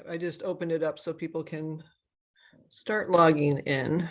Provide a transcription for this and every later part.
I just opened it up so people can start logging in.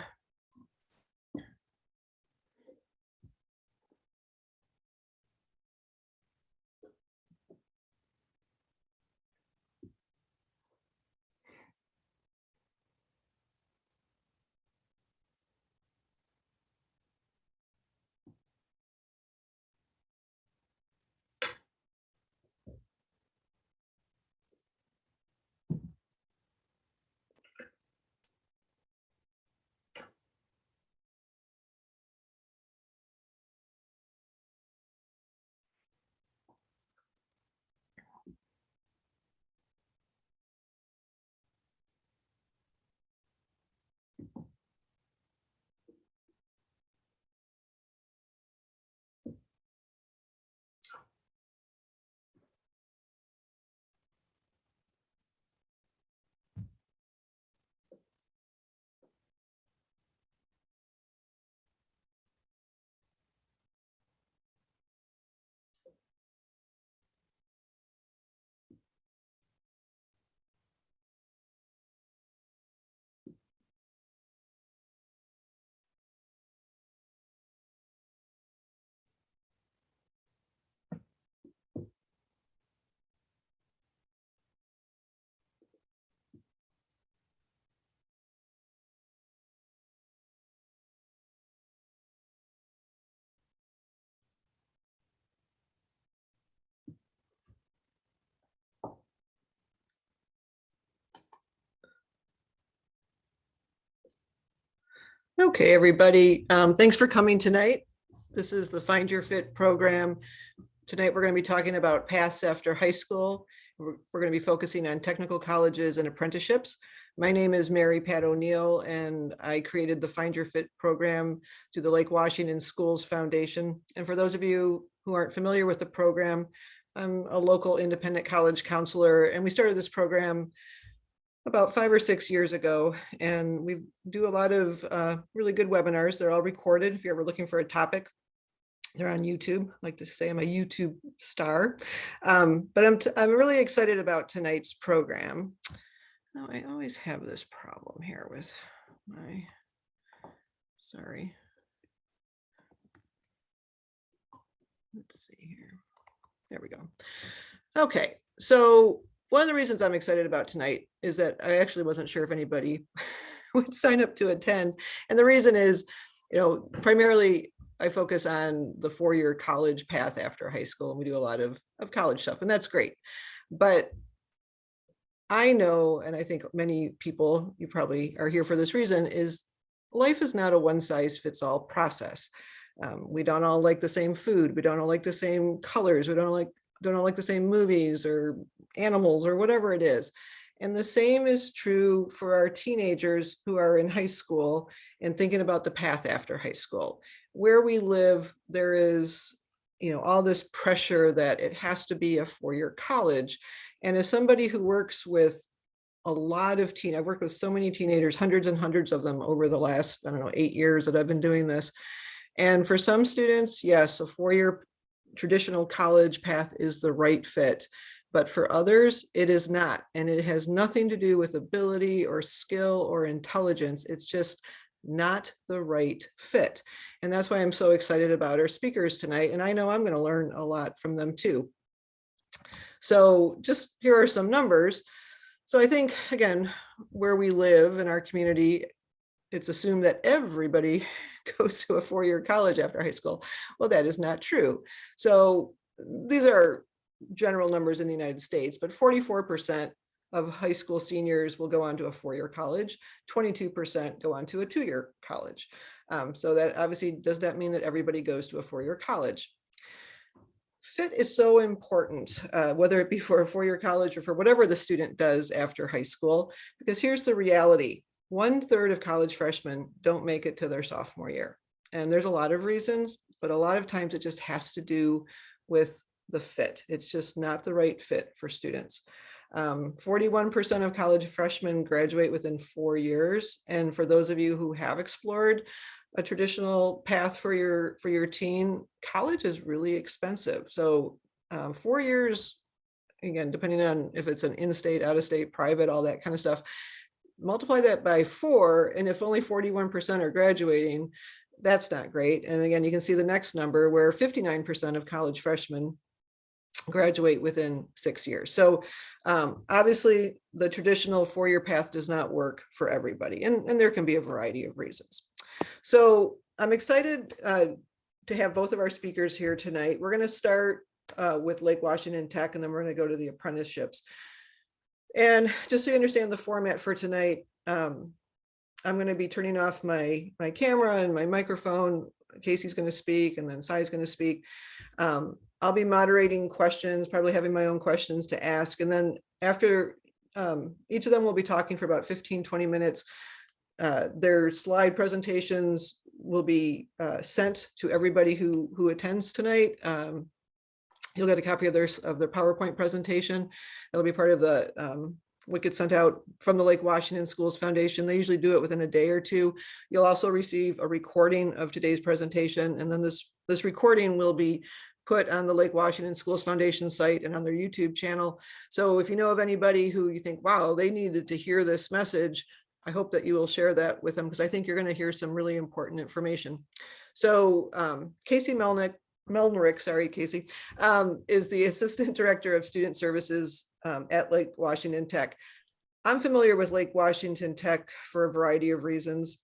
Okay, everybody, thanks for coming tonight. This is the Find Your Fit program. Tonight, we're going to be talking about paths after high school. We're going to be focusing on technical colleges and apprenticeships. My name is Mary Pat O'Neill, and I created the Find Your Fit program through the Lake Washington Schools Foundation. And for those of you who aren't familiar with the program, I'm a local independent college counselor, and we started this program about 5 or 6 years ago, and we do a lot of really good webinars. They're all recorded. If you're ever looking for a topic, they're on YouTube. I like to say I'm a YouTube star, but I'm really excited about tonight's program. Now, I always have this problem here with my, sorry. Let's see here. There we go. Okay, so one of the reasons I'm excited about tonight is that I actually wasn't sure if anybody would sign up to attend. And the reason is, primarily I focus on the 4-year college path after high school, and we do a lot of college stuff, and that's great. But I know, and I think many people, you probably are here for this reason, is life is not a one-size-fits-all process. We don't all like the same food. We don't all like the same colors. We don't all like the same movies or animals or whatever it is. And the same is true for our teenagers who are in high school and thinking about the path after high school. Where we live, there is, all this pressure that it has to be a 4-year college. And as somebody who works with a lot of I've worked with so many teenagers, hundreds and hundreds of them over the last, 8 years that I've been doing this. And for some students, yes, a 4-year traditional college path is the right fit, but for others, it is not. And it has nothing to do with ability or skill or intelligence. It's just not the right fit. And that's why I'm so excited about our speakers tonight. And I know I'm going to learn a lot from them too. So just here are some numbers. So I think, again, where we live in our community, it's assumed that everybody goes to a 4-year college after high school. Well, that is not true. So these are general numbers in the United States, but 44% of high school seniors will go on to a 4-year college, 22% go on to a 2-year college. So that obviously does not mean that everybody goes to a 4-year college. Fit is so important, whether it be for a 4-year college or for whatever the student does after high school, because here's the reality. 1/3 of college freshmen don't make it to their sophomore year. And there's a lot of reasons, but a lot of times it just has to do with the fit. It's just not the right fit for students. 41% of college freshmen graduate within 4 years. And for those of you who have explored a traditional path for your teen, college is really expensive. So 4 years again, depending on if it's an in-state, out-of-state, private, all that kind of stuff, multiply that by 4, and if only 41% are graduating, that's not great. And again, you can see the next number where 59% of college freshmen graduate within 6 years. So obviously the traditional 4-year path does not work for everybody, and there can be a variety of reasons. So I'm excited to have both of our speakers here tonight. We're going to start with Lake Washington Tech, and then we're going to go to the apprenticeships. And just so you understand the format for tonight, I'm going to be turning off my camera and my microphone. Casey's going to speak, and then Sai's going to speak. I'll be moderating questions, probably having my own questions to ask. And then after each of them will be talking for about 15-20 minutes. Their slide presentations will be sent to everybody who attends tonight. You'll get a copy of their PowerPoint presentation. That'll be part of the what gets sent out from the Lake Washington Schools Foundation. They usually do it within a day or two. You'll also receive a recording of today's presentation, and then this recording will be put on the Lake Washington Schools Foundation site and on their YouTube channel. So if you know of anybody who you think, wow, they needed to hear this message, I hope that you will share that with them, because I think you're going to hear some really important information. So Casey Melnick, sorry, Casey, is the Assistant Director of Student Services at Lake Washington Tech. I'm familiar with Lake Washington Tech for a variety of reasons.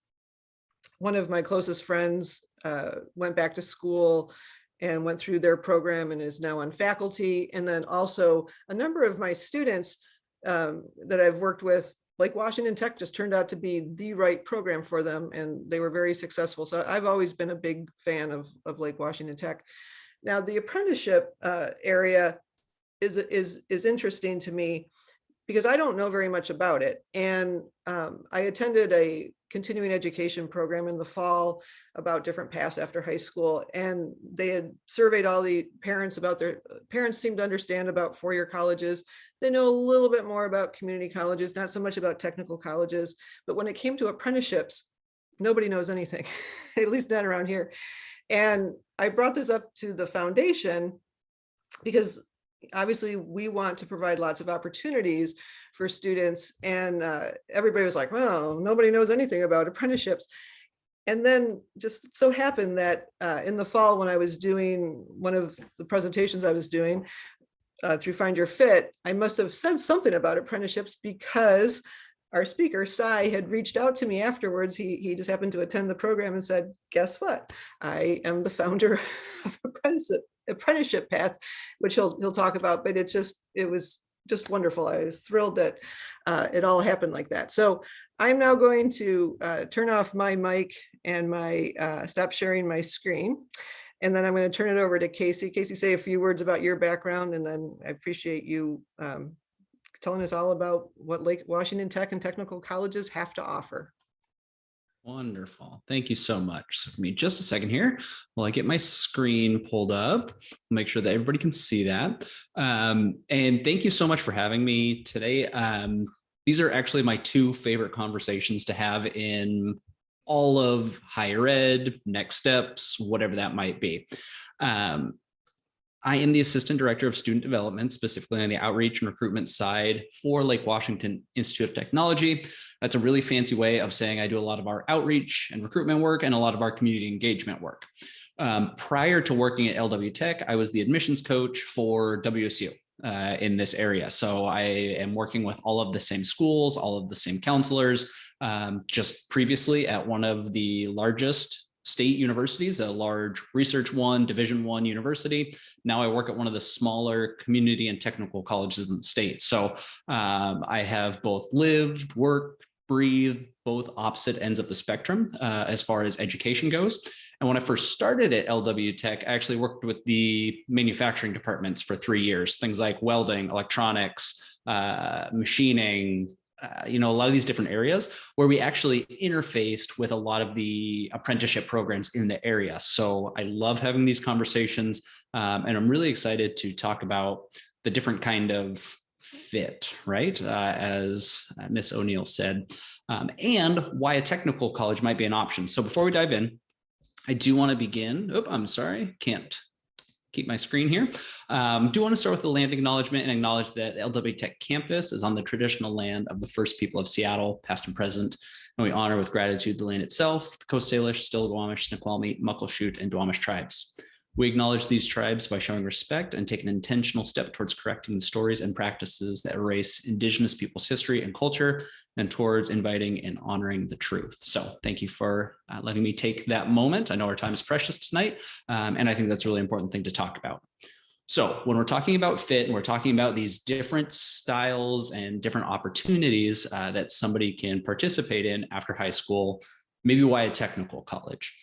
One of my closest friends went back to school and went through their program and is now on faculty. And then also a number of my students that I've worked with, Lake Washington Tech just turned out to be the right program for them, and they were very successful. So I've always been a big fan of Lake Washington Tech. Now, the apprenticeship area is interesting to me because I don't know very much about it. And I attended a continuing education program in the fall about different paths after high school. And they had surveyed all the parents about their parents seemed to understand about 4-year colleges. They know a little bit more about community colleges, not so much about technical colleges. But when it came to apprenticeships, nobody knows anything, at least not around here. And I brought this up to the foundation because obviously we want to provide lots of opportunities for students, and everybody was like, well, nobody knows anything about apprenticeships. And then just so happened that in the fall, when I was doing one of the presentations I was doing through Find Your Fit, I must have said something about apprenticeships because our speaker, Sai, had reached out to me afterwards. He just happened to attend the program and said, guess what? I am the founder of Apprenticeship Path, which he'll talk about, but it was just wonderful. I was thrilled that it all happened like that. So I'm now going to turn off my mic and stop sharing my screen. And then I'm going to turn it over to Casey. Casey, say a few words about your background, and then I appreciate you telling us all about what Lake Washington Tech and technical colleges have to offer. Wonderful. Thank you so much. So for me, just a second here while I get my screen pulled up, make sure that everybody can see that. And thank you so much for having me today. These are actually my 2 favorite conversations to have in all of higher ed, next steps, whatever that might be. I am the Assistant Director of Student Development, specifically on the outreach and recruitment side for Lake Washington Institute of Technology. That's a really fancy way of saying I do a lot of our outreach and recruitment work and a lot of our community engagement work. Prior to working at LW Tech, I was the admissions coach for WSU in this area. So I am working with all of the same schools, all of the same counselors, just previously at one of the largest state universities, a large Research One, Division I university. Now I work at one of the smaller community and technical colleges in the state. So I have both lived, worked, breathed, both opposite ends of the spectrum as far as education goes. And when I first started at LW Tech, I actually worked with the manufacturing departments for 3 years, things like welding, electronics, machining, a lot of these different areas where we actually interfaced with a lot of the apprenticeship programs in the area. So I love having these conversations, and I'm really excited to talk about the different kind of fit, right? As Miss O'Neill said, and why a technical college might be an option. So before we dive in, I do want to begin. I'm sorry, can't keep my screen here. Do want to start with the land acknowledgement and acknowledge that the LW Tech campus is on the traditional land of the first people of Seattle, past and present. And we honor with gratitude the land itself, the Coast Salish, Still-Squamish, Snoqualmie, Muckleshoot, and Duwamish tribes. We acknowledge these tribes by showing respect and take an intentional step towards correcting the stories and practices that erase Indigenous people's history and culture, and towards inviting and honoring the truth. So thank you for letting me take that moment. I know our time is precious tonight, and I think that's a really important thing to talk about. So when we're talking about fit and we're talking about these different styles and different opportunities that somebody can participate in after high school, maybe why a technical college?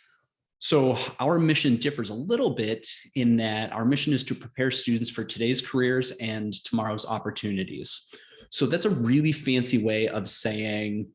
So our mission differs a little bit in that our mission is to prepare students for today's careers and tomorrow's opportunities. So that's a really fancy way of saying,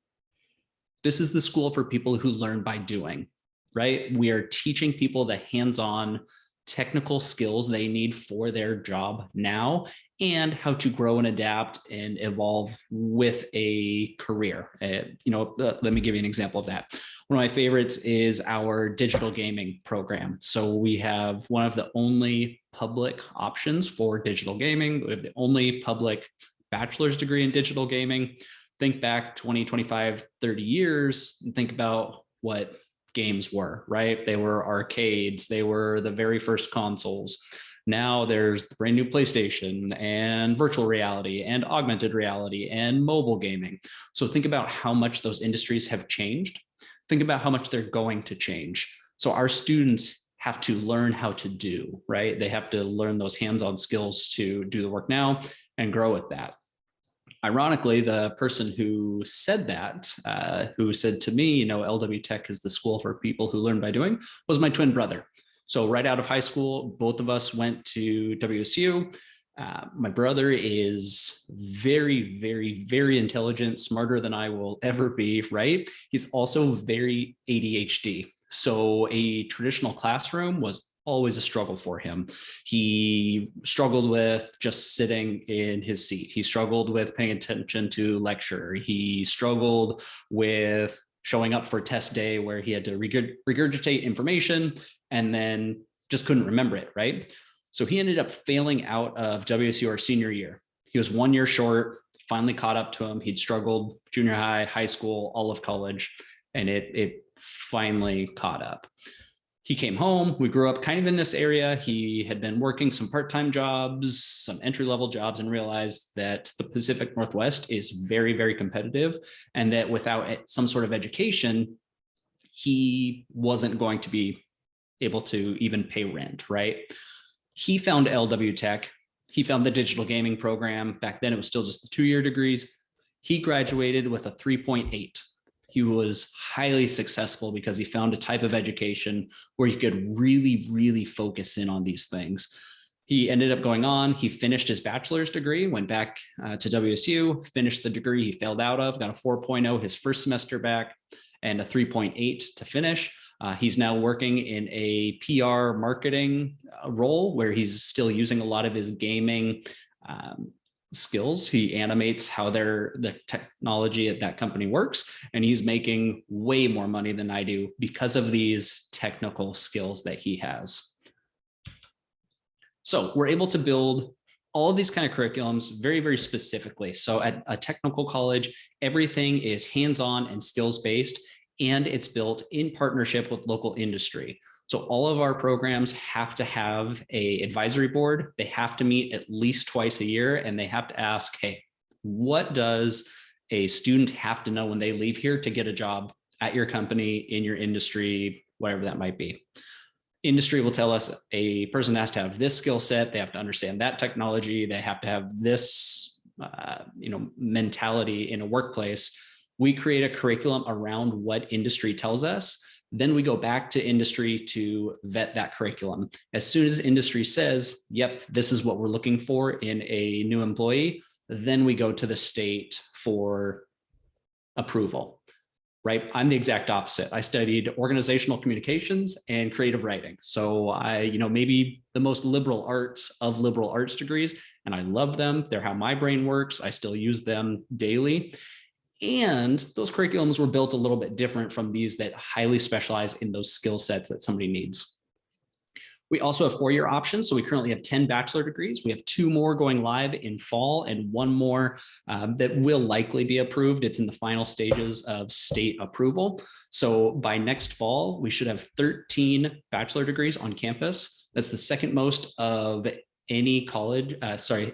this is the school for people who learn by doing, right? We are teaching people the hands-on technical skills they need for their job now, and how to grow and adapt and evolve with a career. Let me give you an example of that. One of my favorites is our digital gaming program. So we have one of the only public options for digital gaming. We have the only public bachelor's degree in digital gaming. Think back 20, 25, 30 years and think about what games were, right? They were arcades. They were the very first consoles. Now there's the brand new PlayStation and virtual reality and augmented reality and mobile gaming. So think about how much those industries have changed. Think about how much they're going to change. So our students have to learn how to do, right? They have to learn those hands-on skills to do the work now and grow at that. Ironically, the person who said that, who said to me, LW Tech is the school for people who learn by doing, was my twin brother. So right out of high school, both of us went to WSU. My brother is very, very, very intelligent, smarter than I will ever be, right? He's also very ADHD. So a traditional classroom was always a struggle for him. He struggled with just sitting in his seat. He struggled with paying attention to lecture. He struggled with showing up for test day where he had to regurgitate information and then just couldn't remember it, right? So he ended up failing out of WSU our senior year. He was 1 year short, finally caught up to him. He'd struggled junior high, high school, all of college, and it finally caught up. He came home. We grew up kind of in this area. He had been working some part-time jobs, some entry-level jobs, and realized that the Pacific Northwest is very, very competitive, and that without some sort of education, he wasn't going to be able to even pay rent, right? He found LW Tech. He found the digital gaming program. Back then, it was still just the 2-year degrees. He graduated with a 3.8. He was highly successful because he found a type of education where he could really, really focus in on these things. He ended up going on, he finished his bachelor's degree, went back to WSU, finished the degree he failed out of, got a 4.0 his first semester back and a 3.8 to finish. He's now working in a PR marketing role where he's still using a lot of his gaming skills. He animates how the technology at that company works, and he's making way more money than I do because of these technical skills that he has. So we're able to build all of these kind of curriculums very, very specifically. So at a technical college, everything is hands-on and skills-based, and it's built in partnership with local industry. So all of our programs have to have an advisory board. They have to meet at least twice a year, and they have to ask, hey, what does a student have to know when they leave here to get a job at your company, in your industry, whatever that might be? Industry will tell us a person has to have this skill set. They have to understand that technology. They have to have this mentality in a workplace. We create a curriculum around what industry tells us. Then we go back to industry to vet that curriculum. As soon as industry says, yep, this is what we're looking for in a new employee, then we go to the state for approval, right? I'm the exact opposite. I studied organizational communications and creative writing. So I, maybe the most liberal arts of liberal arts degrees, and I love them. They're how my brain works. I still use them daily. And those curriculums were built a little bit different from these that highly specialize in those skill sets that somebody needs. We also have 4-year options. So we currently have 10 bachelor degrees. We have 2 more going live in fall and 1 more that will likely be approved. It's in the final stages of state approval. So by next fall, we should have 13 bachelor degrees on campus. That's the second most of any college,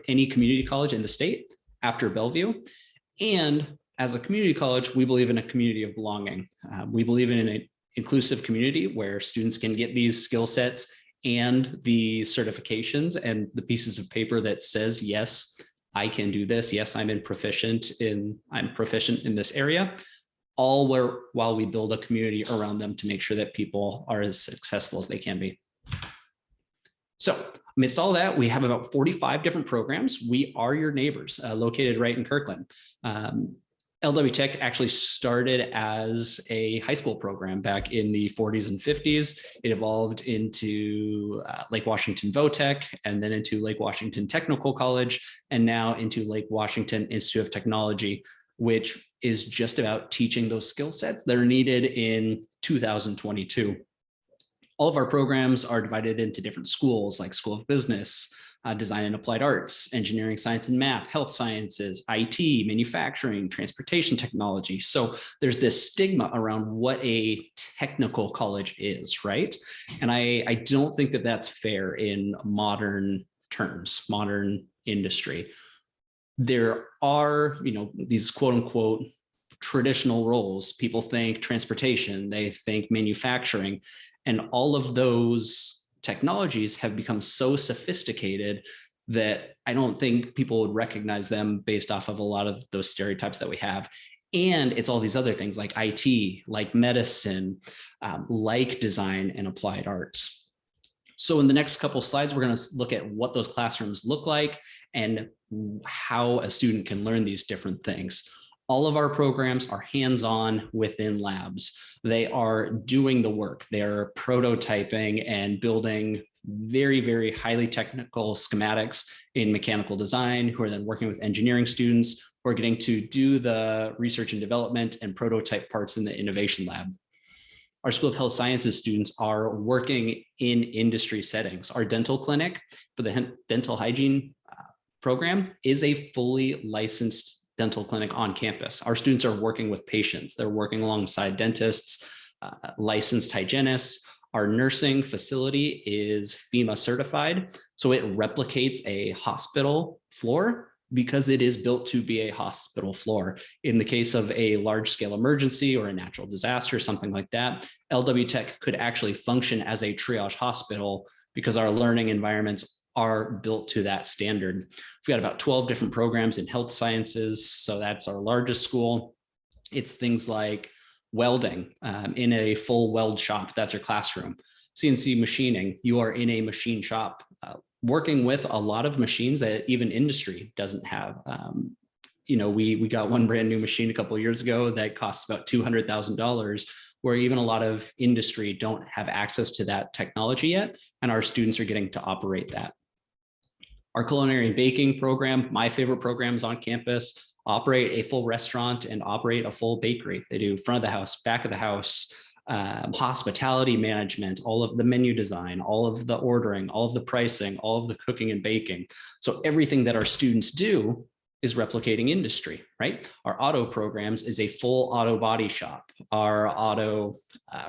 any community college in the state after Bellevue. And as a community college, we believe in a community of belonging. We believe in an inclusive community where students can get these skill sets and the certifications and the pieces of paper that says, yes, I can do this. Yes, I'm proficient in this area, all while we build a community around them to make sure that people are as successful as they can be. So amidst all that, we have about 45 different programs. We are your neighbors, located right in Kirkland. LW Tech actually started as a high school program back in the 40s and 50s. It evolved into Lake Washington VOTech, and then into Lake Washington Technical College, and now into Lake Washington Institute of Technology, which is just about teaching those skill sets that are needed in 2022. All of our programs are divided into different schools, like School of Business, Design and Applied Arts, Engineering, Science and Math, Health Sciences, IT, Manufacturing, Transportation Technology. So there's this stigma around what a technical college is, right? And I don't think that that's fair in modern terms, modern industry. There are, these quote unquote traditional roles. People think transportation, they think manufacturing, and all of those technologies have become so sophisticated that I don't think people would recognize them based off of a lot of those stereotypes that we have. And it's all these other things like IT, like medicine, like design and applied arts. So in the next couple of slides, we're going to look at what those classrooms look like and how a student can learn these different things. All of our programs are hands-on within labs. They are doing the work. They're prototyping and building very, very highly technical schematics in mechanical design, who are then working with engineering students who are getting to do the research and development and prototype parts in the innovation lab. Our School of Health Sciences students are working in industry settings. Our dental clinic for the dental hygiene program is a fully licensed dental clinic on campus. Our students are working with patients. They're working alongside dentists, licensed hygienists. Our nursing facility is FEMA certified, so it replicates a hospital floor because it is built to be a hospital floor. In the case of a large scale emergency or a natural disaster, something like that, LW Tech could actually function as a triage hospital because our learning environments are built to that standard. We've got about 12 different programs in health sciences, so that's our largest school. It's things like welding in a full weld shop, that's your classroom. CNC machining, you are in a machine shop, working with a lot of machines that even industry doesn't have. We got one brand new machine a couple of years ago that costs about $200,000, where even a lot of industry don't have access to that technology yet, and our students are getting to operate that. Our culinary and baking program, my favorite programs on campus, operate a full restaurant and operate a full bakery. They do front of the house, back of the house, hospitality management, all of the menu design, all of the ordering, all of the pricing, all of the cooking and baking. So everything that our students do is replicating industry, right? Our auto programs is a full auto body shop. Our auto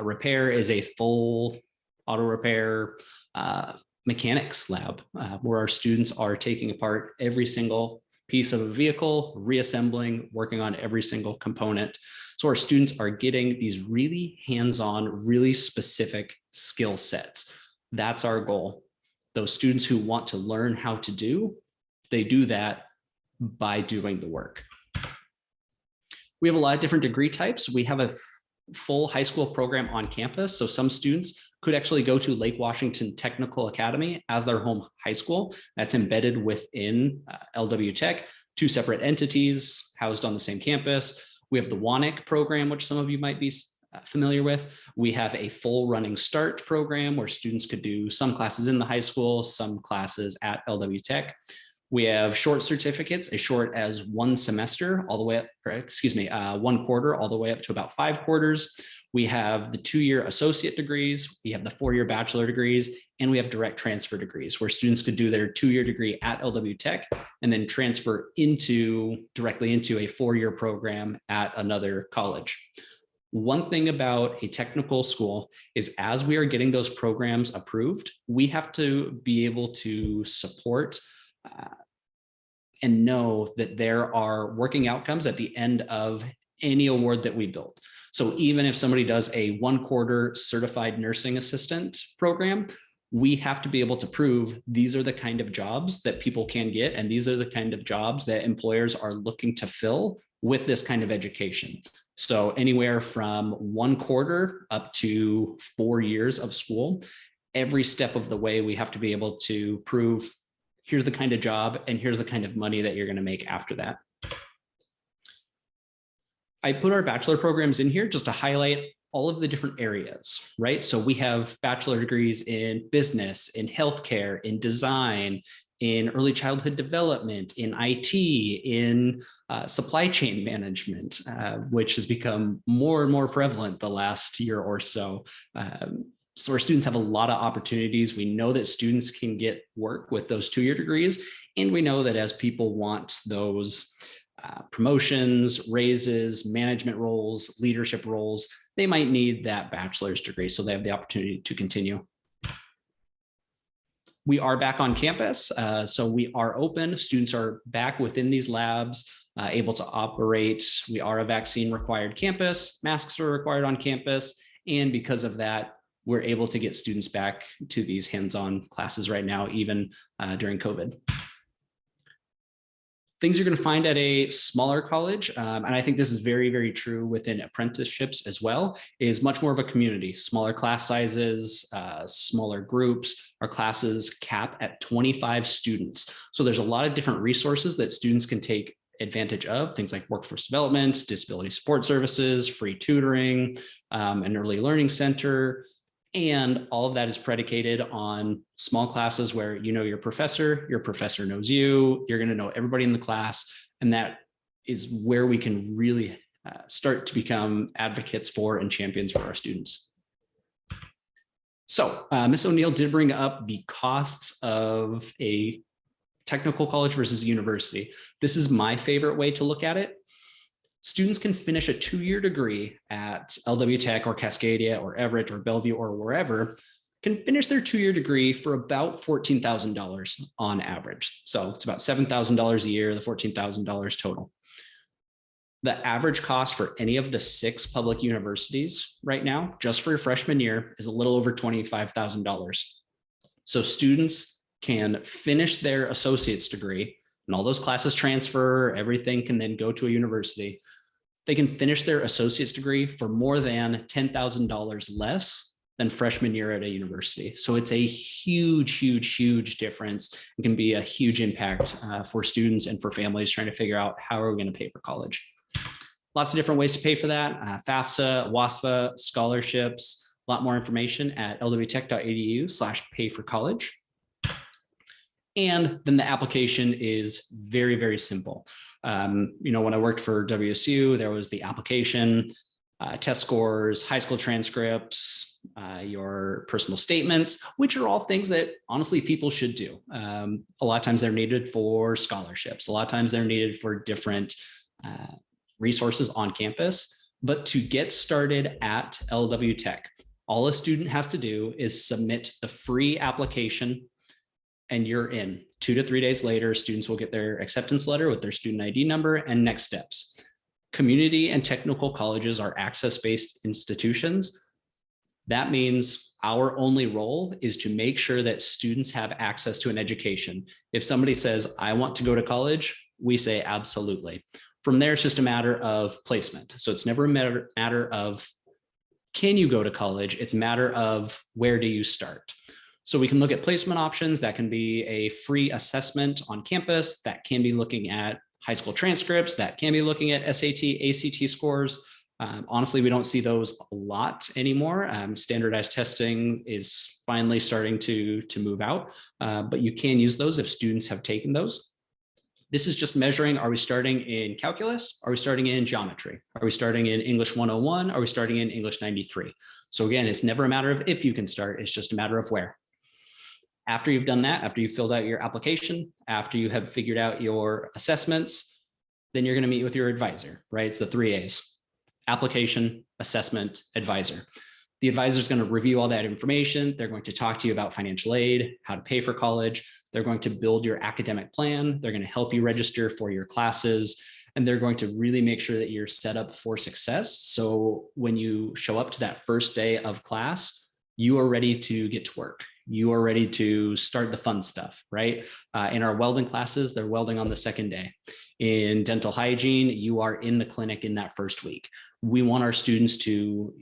repair is a full auto repair mechanics lab, where our students are taking apart every single piece of a vehicle, reassembling, working on every single component. So our students are getting these really hands-on, really specific skill sets. That's our goal. Those students who want to learn how to do, they do that by doing the work. We have a lot of different degree types. We have a full high school program on campus. So some students could actually go to Lake Washington Technical Academy as their home high school. That's embedded within LW Tech, 2 separate entities housed on the same campus. We have the WANIC program, which some of you might be familiar with. We have a full running start program where students could do some classes in the high school, some classes at LW Tech. We have short certificates as short as 1 semester all the way up, or excuse me, 1 quarter all the way up to about 5 quarters. We have the 2-year associate degrees, we have the 4-year bachelor degrees, and we have direct transfer degrees where students could do their 2-year degree at LW Tech and then transfer directly into a 4-year program at another college. One thing about a technical school is as we are getting those programs approved, we have to be able to support and know that there are working outcomes at the end of any award that we build. So even if somebody does a 1-quarter certified nursing assistant program, we have to be able to prove these are the kind of jobs that people can get, and these are the kind of jobs that employers are looking to fill with this kind of education. So anywhere from 1 quarter up to 4 years of school, every step of the way, we have to be able to prove here's the kind of job and here's the kind of money that you're going to make after that. I put our bachelor programs in here just to highlight all of the different areas, right? So we have bachelor degrees in business, in healthcare, in design, in early childhood development, in IT, in supply chain management, which has become more and more prevalent the last year or so. So our students have a lot of opportunities. We know that students can get work with those 2-year degrees. And we know that as people want those promotions, raises, management roles, leadership roles, they might need that bachelor's degree. So they have the opportunity to continue. We are back on campus. So we are open. Students are back within these labs, able to operate. We are a vaccine required campus. Masks are required on campus. And because of that, we're able to get students back to these hands-on classes right now, even during COVID. Things you're going to find at a smaller college, and I think this is very, very true within apprenticeships as well, is much more of a community, smaller class sizes, smaller groups. Our classes cap at 25 students. So there's a lot of different resources that students can take advantage of, things like workforce development, disability support services, free tutoring, an early learning center. And all of that is predicated on small classes where you know your professor knows you, you're going to know everybody in the class. And that is where we can really start to become advocates for and champions for our students. So Ms. O'Neill did bring up the costs of a technical college versus university. This is my favorite way to look at it. Students can finish a 2-year degree at LW Tech or Cascadia or Everett or Bellevue or wherever, can finish their 2-year degree for about $14,000 on average. So it's about $7,000 a year, the $14,000 total. The average cost for any of the 6 public universities right now, just for your freshman year, is a little over $25,000. So students can finish their associate's degree, and all those classes transfer, everything can then go to a university. They can finish their associate's degree for more than $10,000 less than freshman year at a university. So it's a huge, huge, huge difference. It can be a huge impact for students and for families trying to figure out how are we going to pay for college. Lots of different ways to pay for that. FAFSA, WASFA, scholarships, a lot more information at lwtech.edu/pay-for-college. And then the application is very, very simple. When I worked for WSU, there was the application, test scores, high school transcripts, your personal statements, which are all things that honestly people should do. A lot of times they're needed for scholarships. A lot of times they're needed for different resources on campus. But to get started at LW Tech, all a student has to do is submit the free application and you're in. 2 to 3 days later, students will get their acceptance letter with their student ID number and next steps. Community and technical colleges are access-based institutions. That means our only role is to make sure that students have access to an education. If somebody says, I want to go to college, we say absolutely. From there, it's just a matter of placement. So it's never a matter of, can you go to college? It's a matter of, where do you start? So we can look at placement options. That can be a free assessment on campus. That can be looking at high school transcripts. That can be looking at SAT, ACT scores. Honestly, we don't see those a lot anymore. Standardized testing is finally starting to move out, but you can use those if students have taken those. This is just measuring, are we starting in calculus? Are we starting in geometry? Are we starting in English 101? Are we starting in English 93? So again, it's never a matter of if you can start, it's just a matter of where. After you've done that, after you've filled out your application, after you have figured out your assessments, then you're going to meet with your advisor, right? It's the 3 A's: application, assessment, advisor. The advisor is going to review all that information. They're going to talk to you about financial aid, how to pay for college. They're going to build your academic plan. They're going to help you register for your classes, and they're going to really make sure that you're set up for success. So when you show up to that first day of class, you are ready to get to work. You are ready to start the fun stuff, right? In our welding classes, they're welding on the second day. In dental hygiene, you are in the clinic in that first week. We want our students to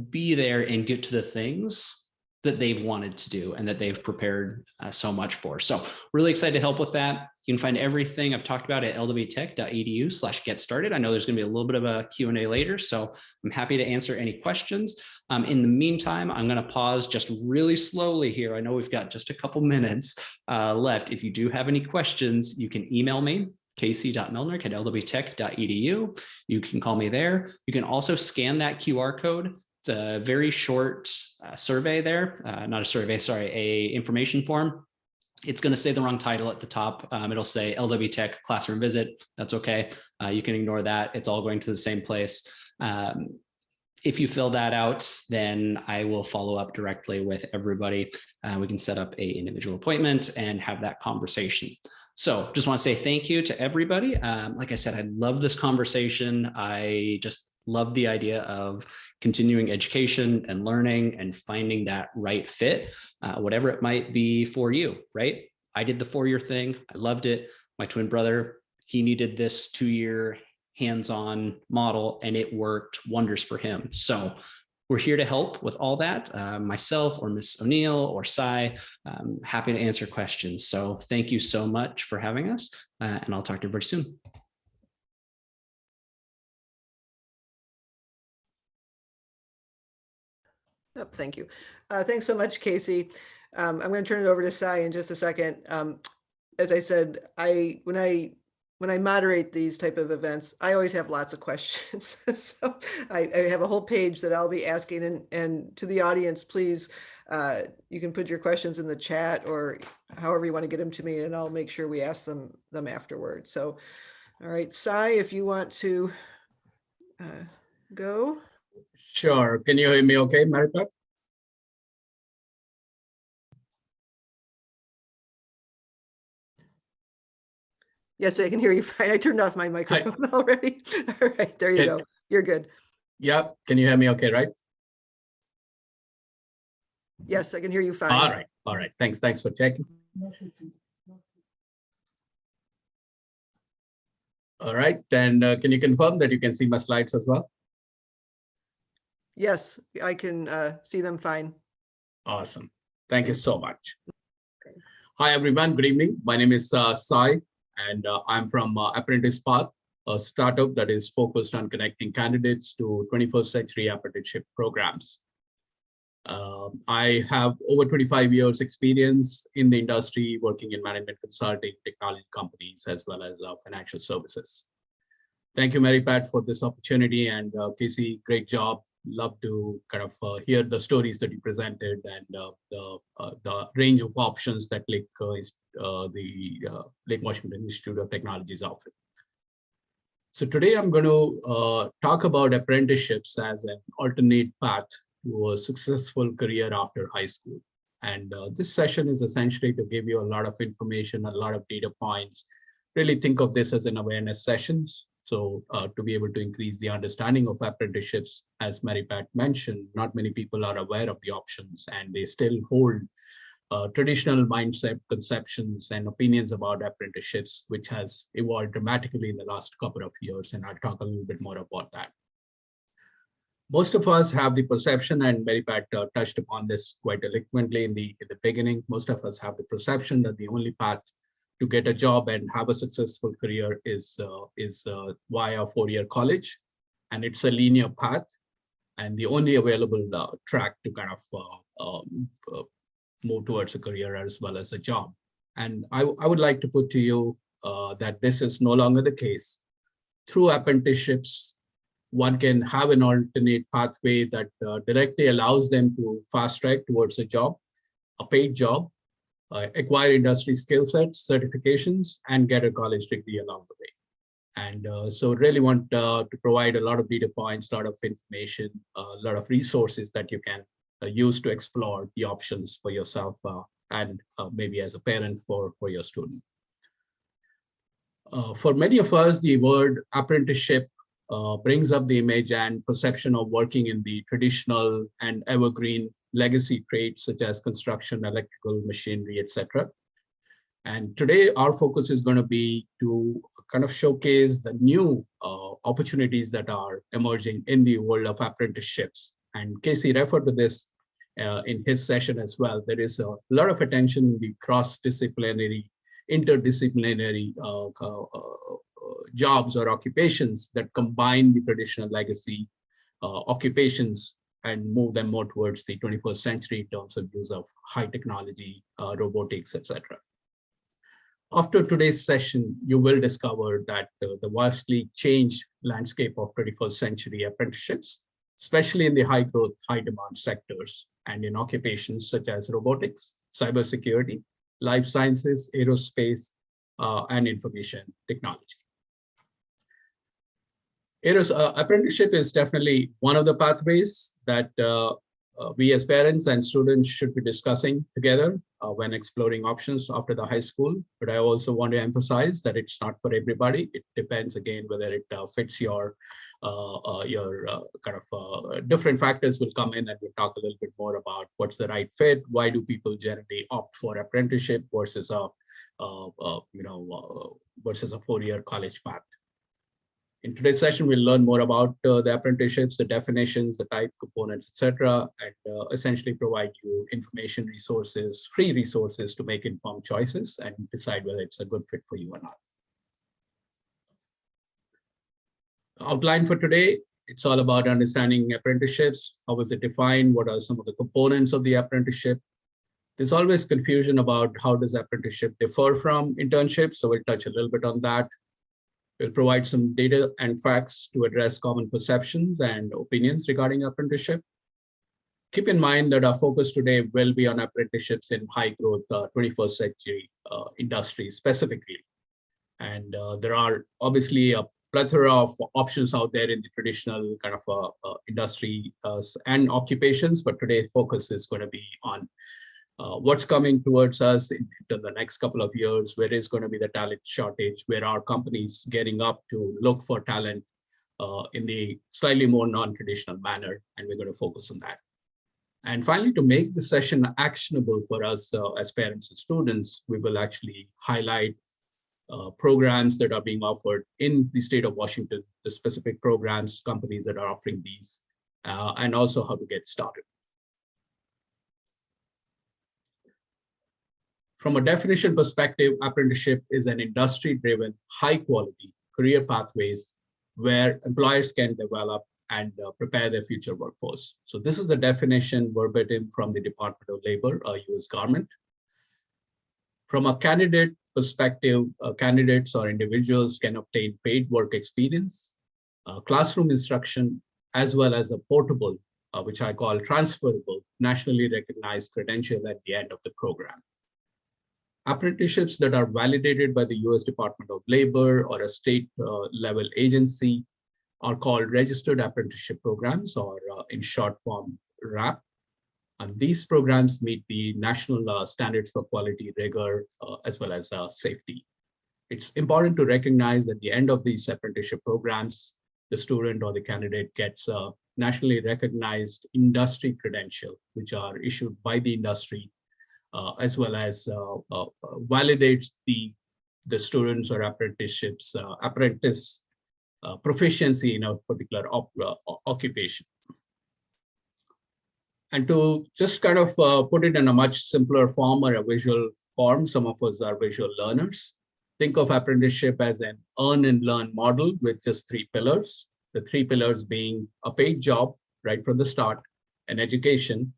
be there and get to the things that they've wanted to do and that they've prepared so much for. So really excited to help with that. You can find everything I've talked about at lwtech.edu/get started. I know there's going to be a little bit of a Q&A later, so I'm happy to answer any questions. In the meantime, I'm going to pause just really slowly here. I know we've got just a couple minutes left. If you do have any questions, you can email me, casey.melnick@lwtech.edu. You can call me there. You can also scan that QR code. It's a very short survey there, not a survey, sorry, a information form. It's going to say the wrong title at the top. It'll say LW Tech Classroom Visit. That's okay. You can ignore that. It's all going to the same place. If you fill that out, then I will follow up directly with everybody. We can set up an individual appointment and have that conversation. So just want to say thank you to everybody. Like I said, I love this conversation. I just love the idea of continuing education and learning and finding that right fit, whatever it might be for you, right? I did the 4-year thing. I loved it. My twin brother, he needed this 2-year hands-on model and it worked wonders for him. So we're here to help with all that. Myself or Ms. O'Neill or Sai, happy to answer questions. So thank you so much for having us, and I'll talk to everybody soon. Oh, thank you. Thanks so much, Casey. I'm going to turn it over to Sai in just a second. As I said, when I moderate these type of events, I always have lots of questions. So I have a whole page that I'll be asking, and to the audience, please, you can put your questions in the chat or however you want to get them to me, and I'll make sure we ask them afterwards. So, all right, Sai, if you want to go. Sure. Can you hear me okay, Maripat? Yes, I can hear you fine. I turned off my microphone already. All right, there you go. You're good. Yeah. Can you hear me okay, right? Yes, I can hear you fine. All right. All right. Thanks. Thanks for checking. All right. And can you confirm that you can see my slides as well? Yes, I can see them fine. Awesome. Thank you so much. Hi, everyone. Good evening. My name is Sai, and I'm from ApprenticePath, a startup that is focused on connecting candidates to 21st century apprenticeship programs. I have over 25 years experience in the industry, working in management consulting, technology companies, as well as financial services. Thank you, Mary Pat, for this opportunity, and Casey, great job. Love to kind of hear the stories that you presented and the range of options that Lake Washington Institute of Technology is offering. So today I'm going to talk about apprenticeships as an alternate path to a successful career after high school. And this session is essentially to give you a lot of information, a lot of data points. Really think of this as an awareness sessions. So to be able to increase the understanding of apprenticeships, as Mary Pat mentioned, not many people are aware of the options, and they still hold traditional mindset, conceptions, and opinions about apprenticeships, which has evolved dramatically in the last couple of years. And I'll talk a little bit more about that. Most of us have the perception, and Mary Pat touched upon this quite eloquently in the beginning. Most of us have the perception that the only path to get a job and have a successful career is via 4-year college, and it's a linear path and the only available track to kind of move towards a career as well as a job. And I would like to put to you that this is no longer the case. Through apprenticeships, one can have an alternate pathway that directly allows them to fast track towards a job, a paid job, acquire industry skill sets, certifications, and get a college degree along the way. And so really want to provide a lot of data points, a lot of information, a lot of resources that you can use to explore the options for yourself and maybe as a parent for your student. For many of us, the word apprenticeship brings up the image and perception of working in the traditional and evergreen legacy trades such as construction, electrical, machinery, etc. And today our focus is going to be to kind of showcase the new opportunities that are emerging in the world of apprenticeships. And Casey referred to this in his session as well. There is a lot of attention in the cross-disciplinary, interdisciplinary jobs or occupations that combine the traditional legacy occupations and move them more towards the 21st century in terms of use of high technology, robotics, etc. After today's session, you will discover that the vastly changed landscape of 21st century apprenticeships, especially in the high growth, high demand sectors and in occupations such as robotics, cybersecurity, life sciences, aerospace, and information technology. Apprenticeship is definitely one of the pathways that we as parents and students should be discussing together when exploring options after the high school. But I also want to emphasize that it's not for everybody. It depends again whether it fits your different factors will come in, and we'll talk a little bit more about what's the right fit. Why do people generally opt for apprenticeship versus a versus a 4-year college path? In today's session, we'll learn more about the apprenticeships, the definitions, the type components, etc., and essentially provide you information, resources, free resources to make informed choices and decide whether it's a good fit for you or not. Outline for today, it's all about understanding apprenticeships. How is it defined? What are some of the components of the apprenticeship? There's always confusion about how does apprenticeship differ from internship, so we'll touch a little bit on that. We'll provide some data and facts to address common perceptions and opinions regarding apprenticeship. Keep in mind that our focus today will be on apprenticeships in high growth 21st century industries specifically. And there are obviously a plethora of options out there in the traditional kind of industry and occupations, but today's focus is going to be on what's coming towards us in the next couple of years, where is going to be the talent shortage, where are companies getting up to look for talent in the slightly more non-traditional manner, and we're going to focus on that. And finally, to make the session actionable for us as parents and students, we will actually highlight programs that are being offered in the state of Washington, the specific programs, companies that are offering these, and also how to get started. From a definition perspective, apprenticeship is an industry-driven, high-quality career pathways where employers can develop and prepare their future workforce. So this is a definition verbatim from the Department of Labor, a US government. From a candidate perspective, candidates or individuals can obtain paid work experience, classroom instruction, as well as a portable, which I call transferable, nationally recognized credential at the end of the program. Apprenticeships that are validated by the US Department of Labor or a state level agency are called registered apprenticeship programs, or in short form, RAP. And these programs meet the national standards for quality, rigor, as well as safety. It's important to recognize at the end of these apprenticeship programs, the student or the candidate gets a nationally recognized industry credential, which are issued by the industry, as well as validates the students or apprentice proficiency in a particular occupation. And to just kind of put it in a much simpler form or a visual form, some of us are visual learners. Think of apprenticeship as an earn and learn model with just 3 pillars. The 3 pillars being a paid job right from the start, an education,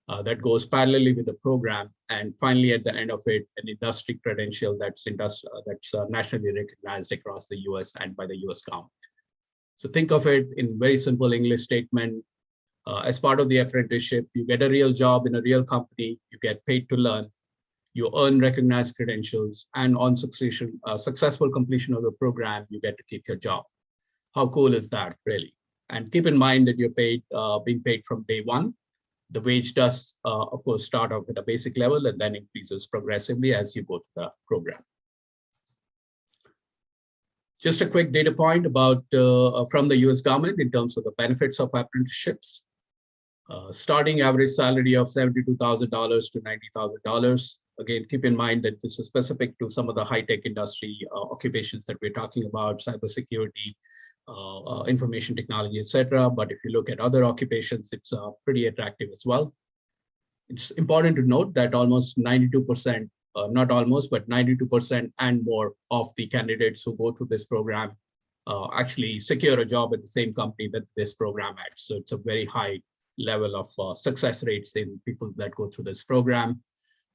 that goes parallelly with the program. And finally, at the end of it, an industry credential that's nationally recognized across the US and by the US government. So think of it in very simple English statement. As part of the apprenticeship, you get a real job in a real company, you get paid to learn, you earn recognized credentials, and on successful completion of the program, you get to keep your job. How cool is that, really? And keep in mind that you're being paid from day one. The wage does, of course, start off at a basic level and then increases progressively as you go through the program. Just a quick data point about from the US government in terms of the benefits of apprenticeships. Starting average salary of $72,000 to $90,000. Again, keep in mind that this is specific to some of the high-tech industry occupations that we're talking about, cybersecurity, information technology, etc. But if you look at other occupations, it's pretty attractive as well. It's important to note that almost 92%, not almost, but 92% and more of the candidates who go through this program actually secure a job at the same company that this program at. So it's a very high level of success rates in people that go through this program.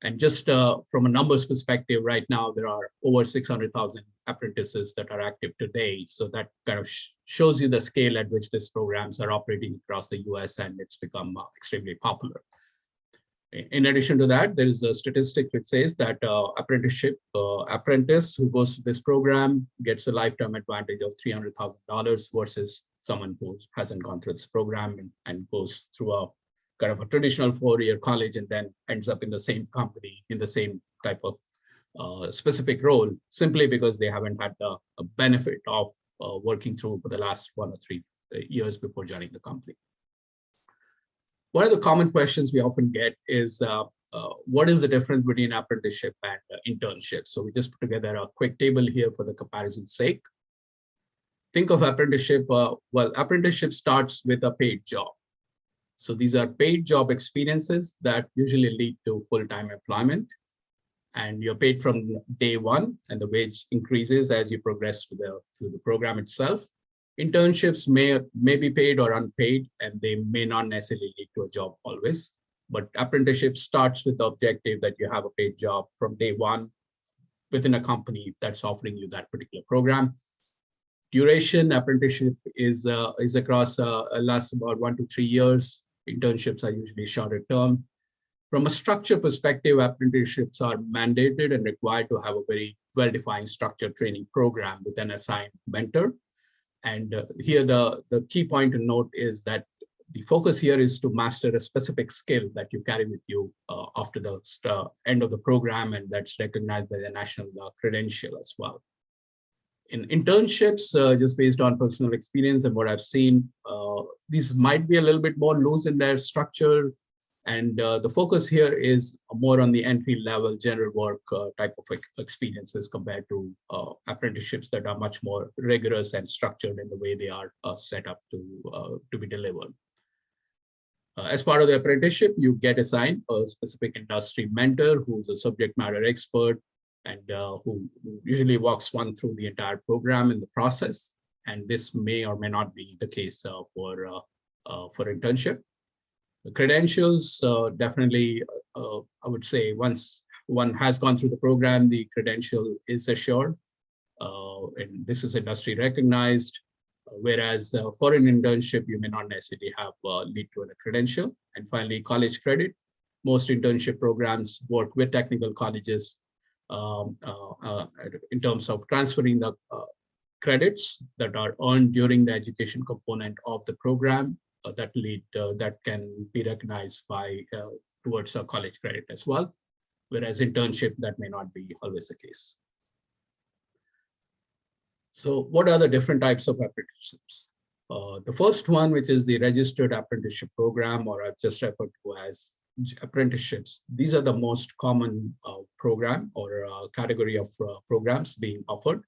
And just from a numbers perspective, right now, there are over 600,000 apprentices that are active today. So that kind of shows you the scale at which these programs are operating across the US, and it's become extremely popular. In addition to that, there is a statistic which says that apprentice who goes to this program gets a lifetime advantage of $300,000 versus someone who hasn't gone through this program and goes through a kind of a traditional 4-year college and then ends up in the same company in the same type of specific role, simply because they haven't had the benefit of working through for the last 1 or 3 years before joining the company. One of the common questions we often get is, what is the difference between apprenticeship and internship? So we just put together a quick table here for the comparison's sake. Think of apprenticeship, well, apprenticeship starts with a paid job. So these are paid job experiences that usually lead to full-time employment. And you're paid from day one, and the wage increases as you progress through the program itself. Internships may be paid or unpaid, and they may not necessarily lead to a job always. But apprenticeship starts with the objective that you have a paid job from day one within a company that's offering you that particular program. Duration, apprenticeship is across lasts about 1 to 3 years. Internships are usually shorter term. From a structure perspective, apprenticeships are mandated and required to have a very well-defined structured training program with an assigned mentor. And here the key point to note is that the focus here is to master a specific skill that you carry with you after the end of the program, and that's recognized by the national credential as well. In internships, just based on personal experience and what I've seen, these might be a little bit more loose in their structure. And the focus here is more on the entry-level general work type of experiences compared to apprenticeships that are much more rigorous and structured in the way they are set up to be delivered. As part of the apprenticeship, you get assigned a specific industry mentor who's a subject matter expert and who usually walks one through the entire program in the process. And this may or may not be the case for internship. The credentials, definitely, I would say once one has gone through the program, the credential is assured. And this is industry recognized. Whereas for an internship, you may not necessarily have lead to a credential. And finally, college credit. Most internship programs work with technical colleges in terms of transferring the credits that are earned during the education component of the program that can be recognized by towards a college credit as well. Whereas internship, that may not be always the case. So what are the different types of apprenticeships? The first one, which is the registered apprenticeship program, or I've just referred to as apprenticeships. These are the most common program or category of programs being offered.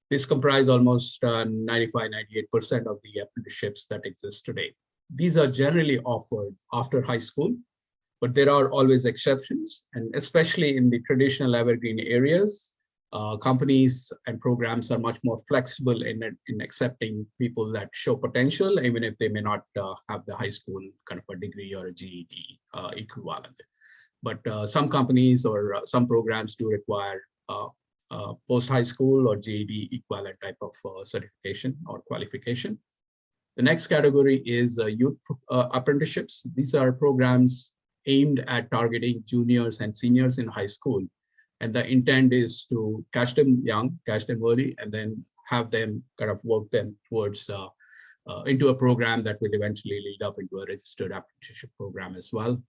This comprise almost 95–98% of the apprenticeships that exist today. These are generally offered after high school, but there are always exceptions, and especially in the traditional evergreen areas, Companies and programs are much more flexible in accepting people that show potential, even if they may not have the high school kind of a degree or a GED equivalent. But some companies or some programs do require post-high school or GED equivalent type of certification or qualification. The next category is youth apprenticeships. These are programs aimed at targeting juniors and seniors in high school. And the intent is to catch them young, catch them early, and then have them kind of work them towards into a program that will eventually lead up into a registered apprenticeship program as well.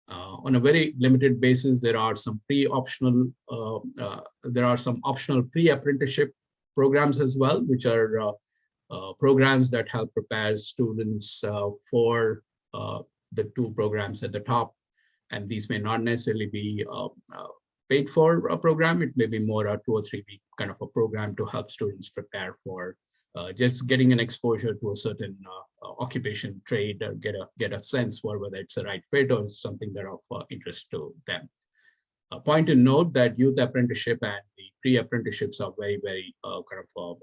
On a very limited basis, there are some optional pre-apprenticeship programs as well, which are programs that help prepare students for the two programs at the top. And these may not necessarily be paid for a program. It may be more a 2 or 3 week kind of a program to help students prepare for just getting an exposure to a certain occupation, trade, or get a sense for whether it's a right fit or something that of interest to them. A point to note that youth apprenticeship and the pre-apprenticeships are very, very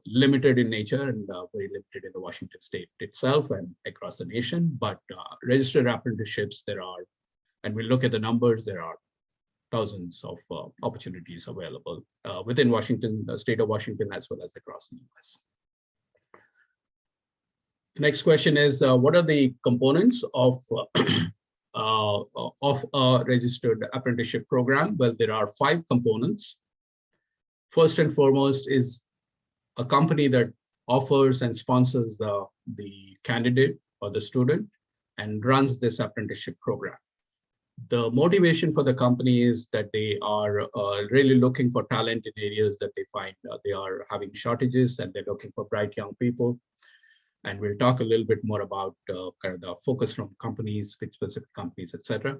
limited in nature and very limited in the Washington state itself and across the nation. But registered apprenticeships, there are, and we look at the numbers, there are thousands of opportunities available within Washington, the state of Washington, as well as across the US. The next question is, what are the components of a registered apprenticeship program? Well, there are 5 components. First and foremost is a company that offers and sponsors the candidate or the student and runs this apprenticeship program. The motivation for the company is that they are really looking for talent in areas that they find they are having shortages, and they're looking for bright young people. And we'll talk a little bit more about kind of the focus from companies, specific companies, etc.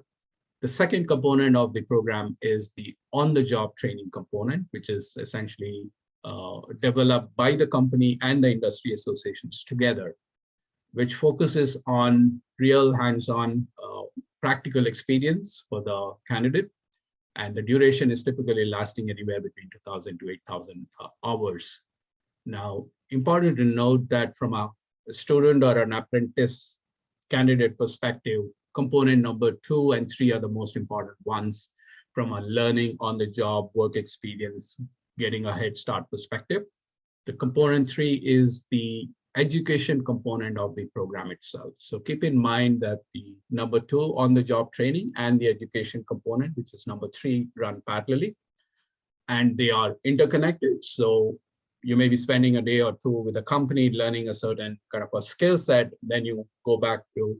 The second component of the program is the on-the-job training component, which is essentially developed by the company and the industry associations together, which focuses on real hands-on practical experience for the candidate. And the duration is typically lasting anywhere between 2,000 to 8,000 hours. Now, important to note that from a student or an apprentice candidate perspective, component number 2 and 3 are the most important ones from a learning on the job work experience, getting a head start perspective. The component 3 is the education component of the program itself. So keep in mind that the number 2 on the job training and the education component, which is number 3, run parallelly, and they are interconnected. So you may be spending a day or 2 with a company learning a certain kind of a skill set, then you go back to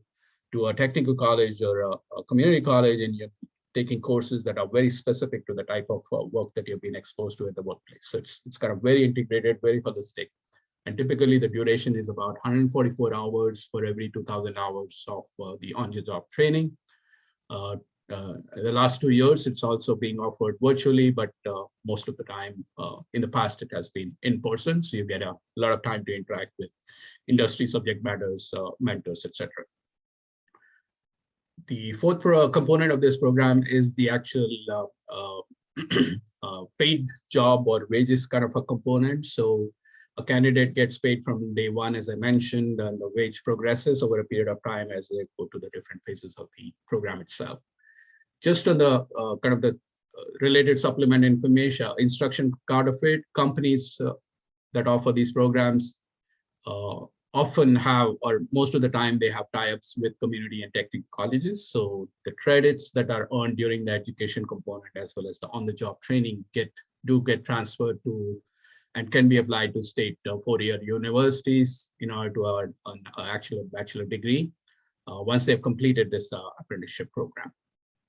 a technical college or a community college, and you're taking courses that are very specific to the type of work that you've been exposed to in the workplace. So it's kind of very integrated, very holistic. And typically the duration is about 144 hours for every 2,000 hours of the on-the-job training. The last 2 years, it's also being offered virtually, but most of the time in the past, it has been in person. So you get a lot of time to interact with industry subject matters, mentors, etc. The fourth component of this program is the actual paid job or wages kind of a component. So a candidate gets paid from day 1, as I mentioned, and the wage progresses over a period of time as they go to the different phases of the program itself. Just on the kind of the related supplement information, instruction card of it, companies that offer these programs often have, or most of the time, they have tie-ups with community and technical colleges. So the credits that are earned during the education component, as well as the on-the-job training, do get transferred to and can be applied to state 4-year universities in order to earn an actual bachelor degree once they've completed this apprenticeship program.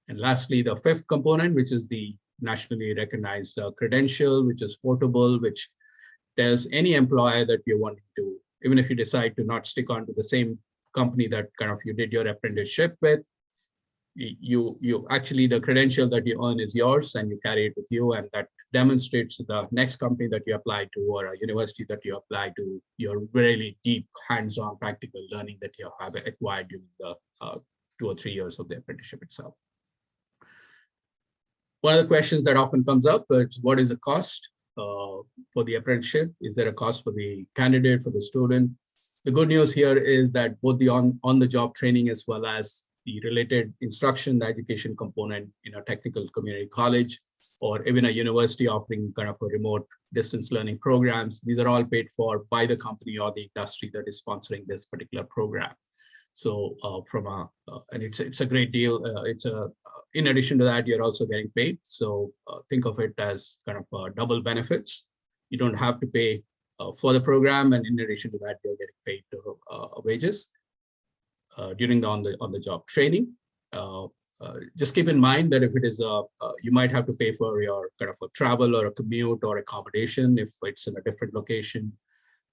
And lastly, the 5th component, which is the nationally recognized credential, which is portable, which tells any employer that you're wanting to, even if you decide to not stick on to the same company that kind of you did your apprenticeship with, you actually, the credential that you earn is yours and you carry it with you, and that demonstrates to the next company that you apply to or a university that you apply to your really deep hands-on practical learning that you have acquired during the 2 or 3 years of the apprenticeship itself. One of the questions that often comes up is, what is the cost? for the apprenticeship? Is there a cost for the candidate, for the student? The good news here is that both the on-the-job training as well as the related instruction, the education component in a technical community college, or even a university offering kind of a remote distance learning programs, these are all paid for by the company or the industry that is sponsoring this particular program. So and it's a great deal. In addition to that, you're also getting paid. So think of it as kind of double benefits. You don't have to pay for the program, and in addition to that, you're getting paid wages during the on-the-job training. Just keep in mind that if it is you might have to pay for your kind of a travel or a commute or accommodation if it's in a different location.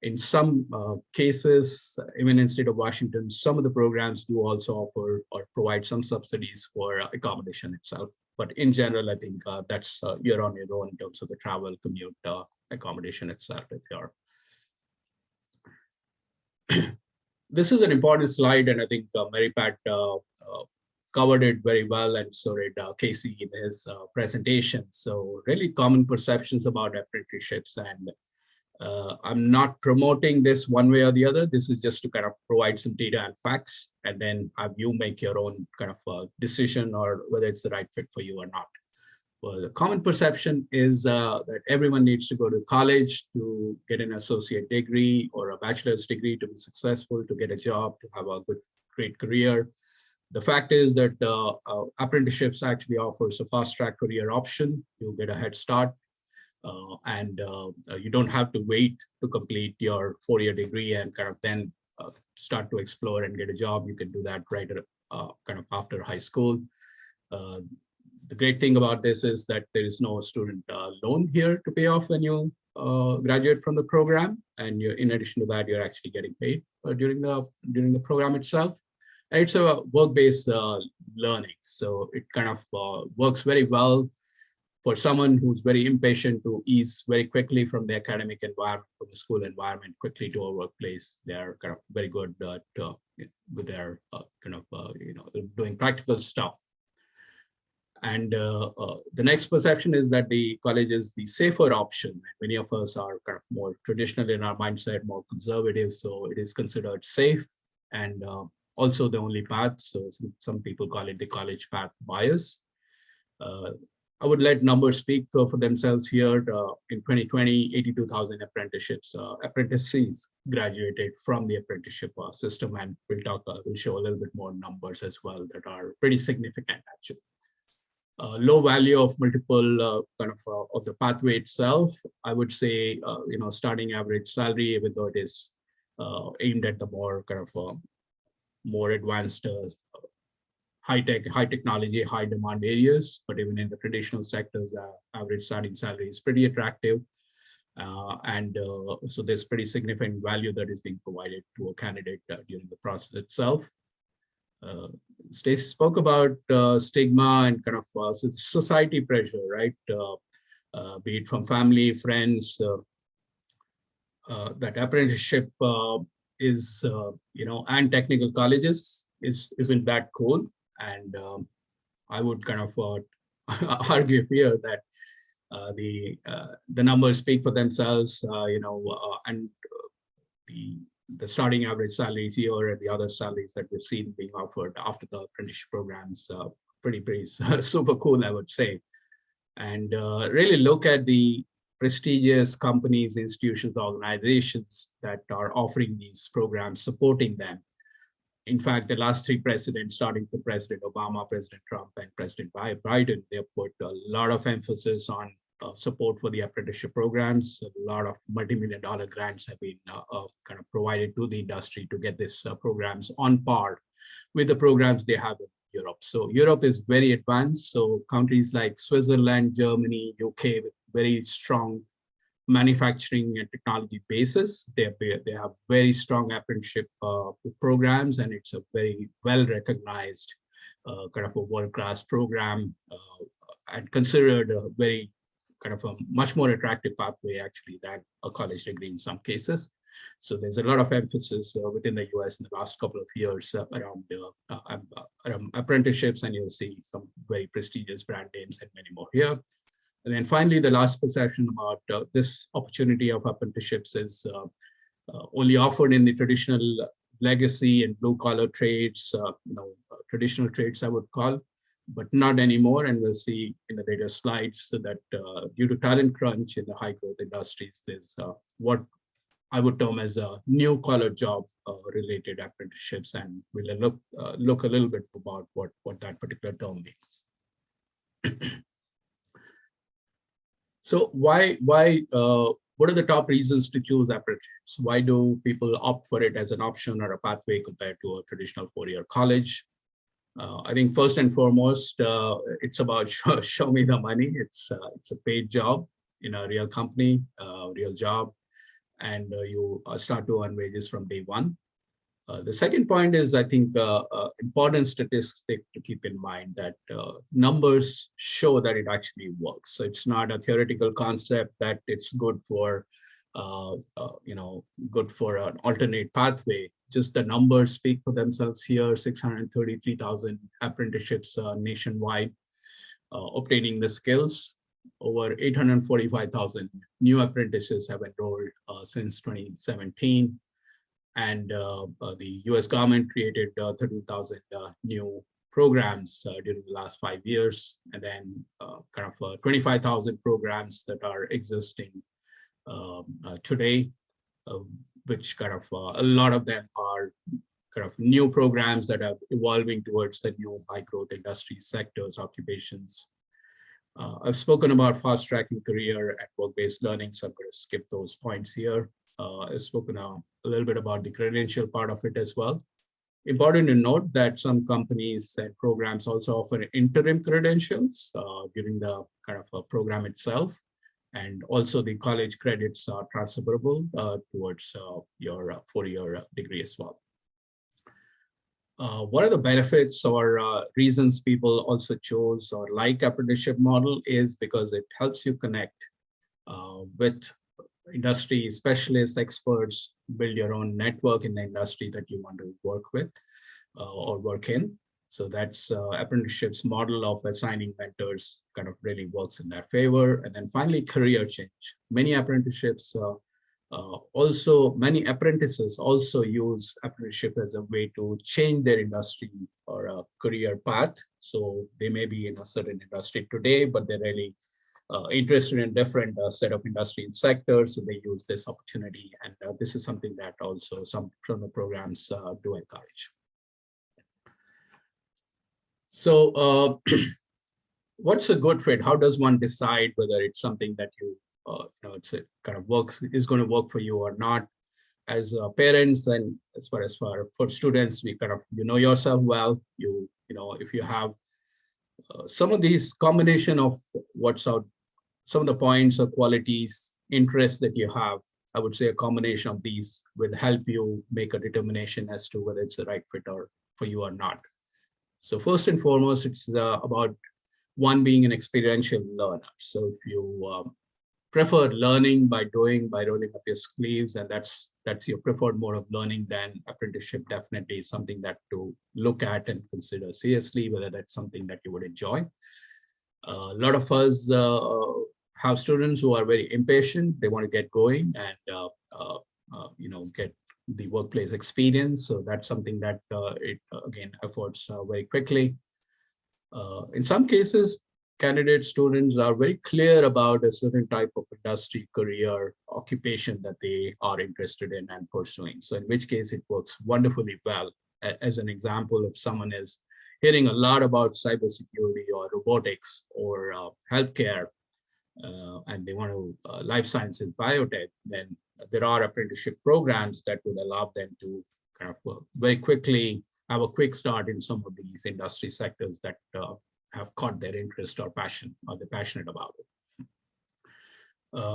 In some cases, even in state of Washington, some of the programs do also offer or provide some subsidies for accommodation itself. But in general, I think that's you're on your own in terms of the travel, commute, accommodation itself. If you're this is an important slide, and I think Mary Pat covered it very well, and so did Casey in his presentation. So really common perceptions about apprenticeships, and I'm not promoting this one way or the other. This is just to kind of provide some data and facts, and then have you make your own kind of decision or whether it's the right fit for you or not. Well, the common perception is that everyone needs to go to college to get an associate degree or a bachelor's degree to be successful, to get a job, to have a great career. The fact is that apprenticeships actually offers a fast track career option. You get a head start, and you don't have to wait to complete your 4-year degree and kind of then start to explore and get a job. You can do that right kind of after high school. The great thing about this is that there is no student loan here to pay off when you graduate from the program, and in addition to that, you're actually getting paid during the program itself. And it's a work-based learning, so it kind of works very well for someone who's very impatient to ease very quickly from the academic environment, from the school environment, quickly to a workplace. They're kind of very good with their kind of doing practical stuff. And the next perception is that the college is the safer option. Many of us are kind of more traditional in our mindset, more conservative, so it is considered safe and also the only path. So some people call it the college path bias. I would let numbers speak for themselves here. In 2020, 82,000 apprentices graduated from the apprenticeship system, and we'll show a little bit more numbers as well that are pretty significant actually. Low value of multiple kind of the pathway itself. I would say, starting average salary, even though it is aimed at the more kind of more advanced, high technology, high demand areas, but even in the traditional sectors, average starting salary is pretty attractive. So there's pretty significant value that is being provided to a candidate during the process itself. Stacey spoke about stigma and kind of society pressure, right? Be it from family, friends, that apprenticeship is, and technical colleges isn't that cool. And I would kind of argue here that the numbers speak for themselves, and the starting average salaries here and the other salaries that we've seen being offered after the apprenticeship programs, pretty super cool, I would say. And really look at the prestigious companies, institutions, organizations that are offering these programs, supporting them. In fact, the last 3 presidents, starting from President Obama, President Trump, and President Biden, they put a lot of emphasis on support for the apprenticeship programs. A lot of multi-million-dollar grants have been kind of provided to the industry to get these programs on par with the programs they have in Europe. So Europe is very advanced. So countries like Switzerland, Germany, UK, with very strong manufacturing and technology basis, they have very strong apprenticeship programs, and it's a very well-recognized kind of a world-class program and considered a very kind of a much more attractive pathway actually than a college degree in some cases. So there's a lot of emphasis within the US in the last couple of years around apprenticeships, and you'll see some very prestigious brand names and many more here. And then finally, the last perception about this opportunity of apprenticeships is only offered in the traditional legacy and blue collar trades, traditional trades I would call, but not anymore. And we'll see in the later slides so that due to talent crunch in the high growth industries, there's what I would term as a new collar job related apprenticeships. And we'll look a little bit about what that particular term means. So what are the top reasons to choose apprenticeships? Why do people opt for it as an option or a pathway compared to a traditional four-year college? I think first and foremost, it's about show me the money. It's a paid job in a real company, real job, and you start to earn wages from day one. The second point is, I think, important statistic to keep in mind that numbers show that it actually works. So it's not a theoretical concept that it's good for, good for an alternate pathway. Just the numbers speak for themselves here. 633,000 apprenticeships nationwide, obtaining the skills. Over 845,000 new apprentices have enrolled since 2017. And the US government created 13,000 new programs during the last 5 years, and then 25,000 programs that are existing today, which a lot of them are new programs that are evolving towards the new high growth industry sectors, occupations. I've spoken about fast tracking career and work-based learning, so I'm going to skip those points here. I've spoken a little bit about the credential part of it as well. Important to note that some companies and programs also offer interim credentials during the program itself. And also the college credits are transferable towards your four-year degree as well. One of the benefits or reasons people also chose or like apprenticeship model is because it helps you connect with industry specialists, experts, build your own network in the industry that you want to work with or work in. So that's apprenticeships model of assigning mentors really works in that favor. And then finally, career change. Many apprenticeships many apprentices also use apprenticeship as a way to change their industry or a career path. So they may be in a certain industry today, but they're really interested in different set of industry and sectors. So they use this opportunity. And this is something that also some from the programs do encourage. So what's a good fit? How does one decide whether it's something that is going to work for you or not? As parents and as far as for students, we you know yourself well. If you have some of these combination of what's out, some of the points or qualities, interests that you have, I would say a combination of these will help you make a determination as to whether it's the right fit or for you or not. So first and foremost, it's about one being an experiential learner. So if you prefer learning by rolling up your sleeves, and that's your preferred mode of learning, then apprenticeship definitely is something that to look at and consider seriously, whether that's something that you would enjoy. A lot of us have students who are very impatient. They want to get going and get the workplace experience. So that's something that it again affords very quickly. In some cases, students are very clear about a certain type of industry, career, occupation that they are interested in and pursuing. So in which case it works wonderfully well. As an example, if someone is hearing a lot about cybersecurity or robotics or healthcare, and they want to life sciences, biotech, then there are apprenticeship programs that would allow them to very quickly have a quick start in some of these industry sectors that have caught their interest or passion, or they're passionate about it.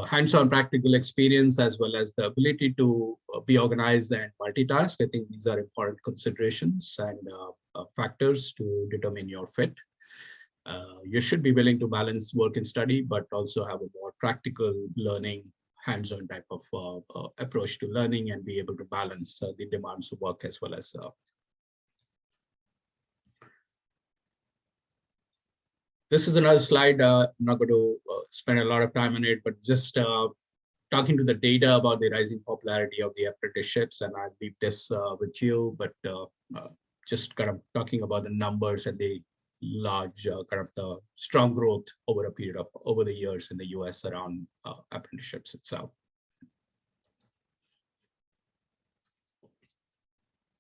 Hands-on practical experience, as well as the ability to be organized and multitask. I think these are important considerations and factors to determine your fit. You should be willing to balance work and study, but also have a more practical learning, hands-on type of approach to learning, and be able to balance the demands of work as well as This is another slide. I'm not going to spend a lot of time on it, but just talking to the data about the rising popularity of the apprenticeships, and I'll leave this with you, but just kind of talking about the numbers and the large kind of the strong growth over a period of over the years in the US around apprenticeships itself.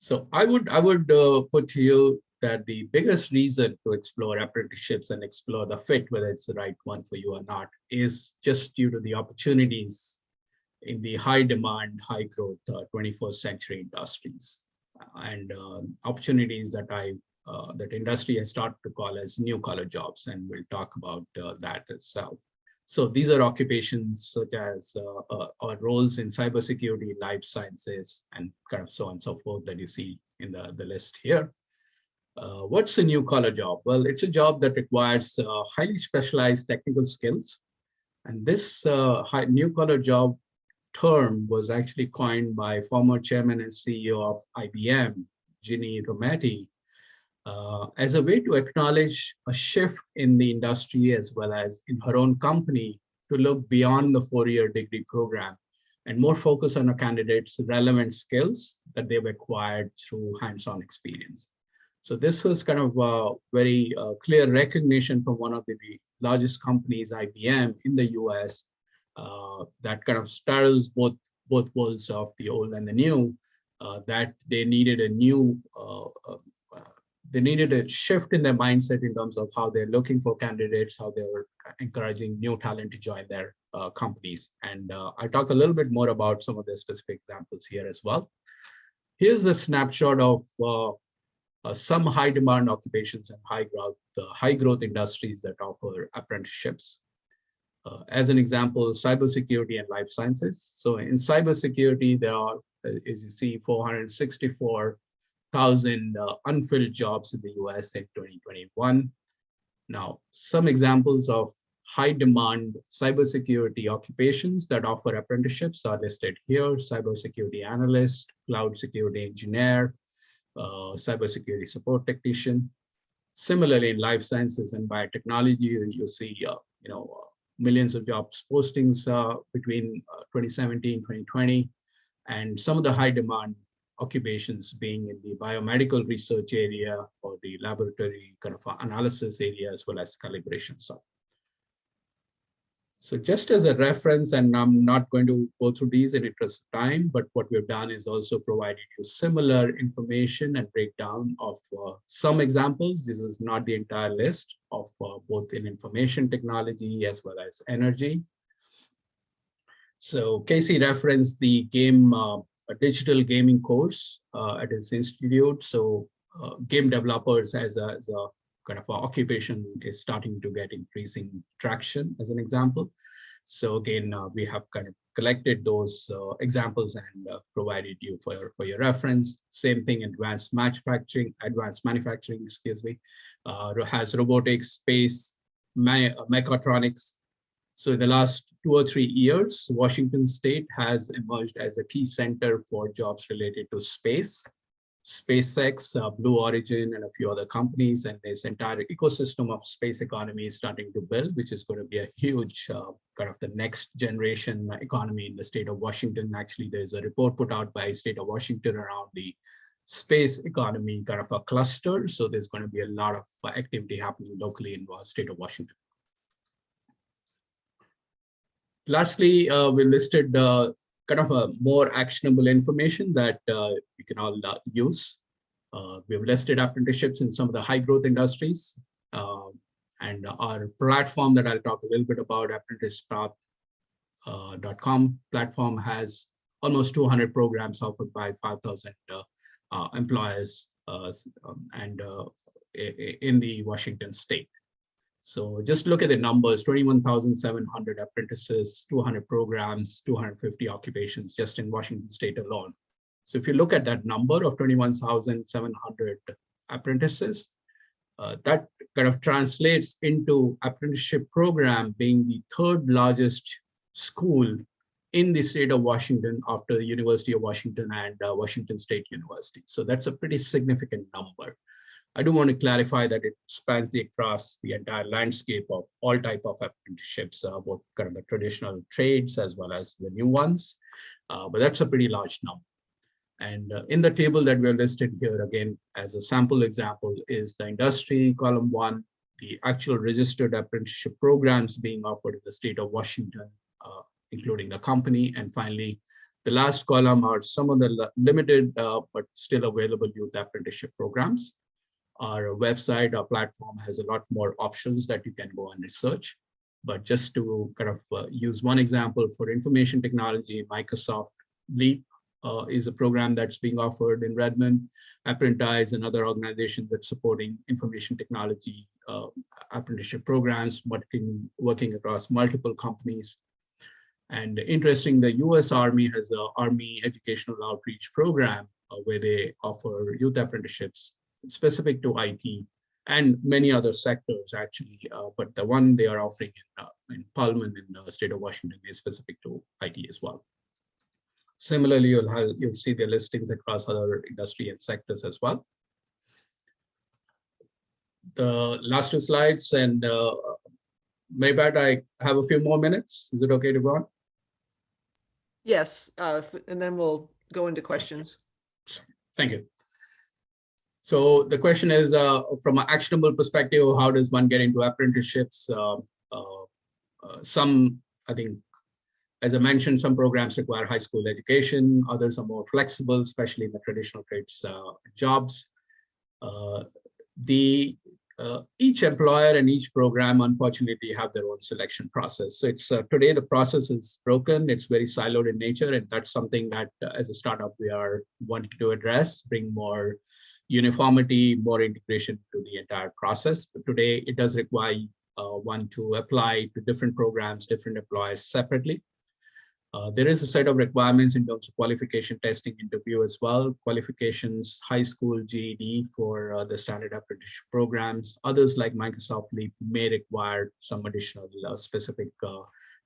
So I would put to you that the biggest reason to explore apprenticeships and explore the fit, whether it's the right one for you or not, is just due to the opportunities in the high demand, high growth 21st century industries, and opportunities that that industry has started to call as new collar jobs, and we'll talk about that itself. So these are occupations such as or roles in cybersecurity, life sciences, and kind of so on and so forth that you see in the list here. What's a new collar job? Well, it's a job that requires highly specialized technical skills. And this new collar job term was actually coined by former chairman and CEO of IBM, Ginny Rometty, as a way to acknowledge a shift in the industry as well as in her own company to look beyond the 4-year degree program and more focus on a candidate's relevant skills that they've acquired through hands-on experience. So this was kind of a very clear recognition from one of the largest companies, IBM, in the US, that kind of straddles both worlds of the old and the new, that they needed a new they needed a shift in their mindset in terms of how they're looking for candidates, how they were encouraging new talent to join their companies. And I'll talk a little bit more about some of the specific examples here as well. Here's a snapshot of some high demand occupations and high growth industries that offer apprenticeships. As an example, cybersecurity and life sciences. So in cybersecurity, there are, as you see, 464,000 unfilled jobs in the US in 2021. Now, some examples of high demand cybersecurity occupations that offer apprenticeships are listed here: cybersecurity analyst, cloud security engineer, cybersecurity support technician. Similarly, in life sciences and biotechnology, you see millions of jobs postings between 2017 2020, and some of the high demand occupations being in the biomedical research area or the laboratory kind of analysis area, as well as calibration. So just as a reference, and I'm not going to go through these in interest of time, but what we've done is also provided you similar information and breakdown of some examples. This is not the entire list of both in information technology as well as energy. So Casey referenced the a digital gaming course at his institute. So game developers as a kind of occupation is starting to get increasing traction, as an example. So again, we have kind of collected those examples and provided you for your reference. Same thing, advanced manufacturing, excuse me, has robotics, space, mechatronics. So in the last 2 or 3 years, Washington State has emerged as a key center for jobs related to space. SpaceX, Blue Origin, and a few other companies, and this entire ecosystem of space economy is starting to build, which is going to be a huge kind of the next generation economy in the state of Washington. Actually, there's a report put out by state of Washington around the space economy kind of a cluster. So there's going to be a lot of activity happening locally in the state of Washington. Lastly, we listed kind of a more actionable information that we can all use. We've listed apprenticeships in some of the high growth industries, and our platform that I'll talk a little bit about, ApprenticePath.com platform, has almost 200 programs offered by 5,000 employers and in the Washington state. So just look at the numbers: 21,700 apprentices, 200 programs, 250 occupations just in Washington state alone. So if you look at that number of 21,700 apprentices, that kind of translates into apprenticeship program being the 3rd largest school in the state of Washington after the University of Washington and Washington State University. So that's a pretty significant number. I do want to clarify that it spans across the entire landscape of all type of apprenticeships, both kind of the traditional trades as well as the new ones. But that's a pretty large number. And in the table that we are listed here, again, as a sample example, is the industry column 1, the actual registered apprenticeship programs being offered in the state of Washington, including the company. And finally, the last column are some of the limited but still available youth apprenticeship programs. Our website, our platform has a lot more options that you can go and research. But just to kind of use one example, for information technology, Microsoft Leap is a program that's being offered in Redmond. Apprentice and other organizations that's supporting information technology apprenticeship programs, working across multiple companies. And interesting, the US Army has an Army Educational Outreach Program where they offer youth apprenticeships specific to IT and many other sectors actually, but the one they are offering in Pullman in the state of Washington is specific to IT as well. Similarly, you'll see the listings across other industry and sectors as well. The last 2 slides, and maybe I have a few more minutes. Is it okay to go on? Yes, and then we'll go into questions. Thank you. So the question is, from an actionable perspective, how does one get into apprenticeships? Some, I think, as I mentioned, some programs require high school education. Others are more flexible, especially in the traditional trades jobs. Each employer and each program, unfortunately, have their own selection process. So it's today the process is broken. It's very siloed in nature, and that's something that, as a startup, we are wanting to address, bring more uniformity, more integration to the entire process. But today, it does require one to apply to different programs, different employers separately. There is a set of requirements in terms of qualification testing interview as well. Qualifications, high school GED for the standard apprenticeship programs. Others like Microsoft Leap may require some additional specific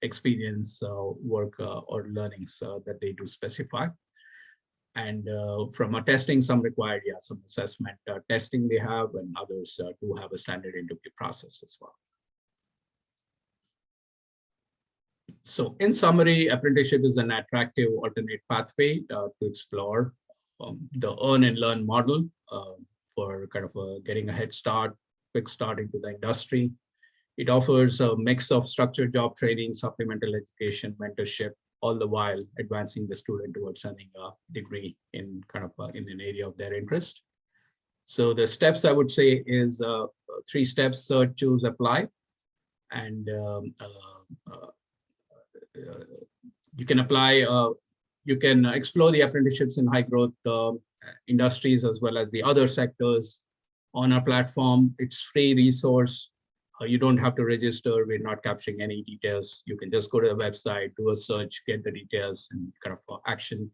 experience, work or learnings that they do specify. And from a testing, some require some assessment testing they have, and others do have a standard interview process as well. So in summary, apprenticeship is an attractive alternate pathway to explore the earn and learn model for kind of getting a head start, quick start into the industry. It offers a mix of structured job training, supplemental education, mentorship, all the while advancing the student towards earning a degree in kind of in an area of their interest. So the steps I would say is 3 steps: search, choose, apply. And you can apply, you can explore the apprenticeships in high growth industries as well as the other sectors on our platform. It's free resource. You don't have to register. We're not capturing any details. You can just go to the website, do a search, get the details, and kind of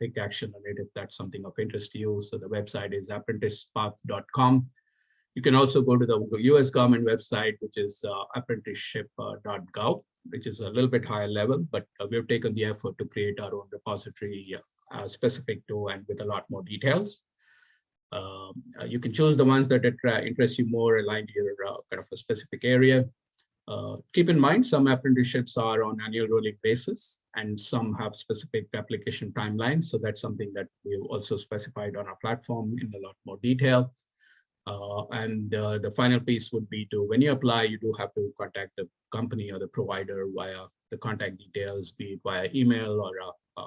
take action on it if that's something of interest to you. So the website is ApprenticePath.com. You can also go to the US government website, which is apprenticeship.gov, which is a little bit higher level, but we've taken the effort to create our own repository specific to and with a lot more details. You can choose the ones that interest you more, aligned to your kind of a specific area. Keep in mind, some apprenticeships are on annual rolling basis, and some have specific application timelines. So that's something that we've also specified on our platform in a lot more detail. And the final piece would be to, when you apply, you do have to contact the company or the provider via the contact details, be it via email or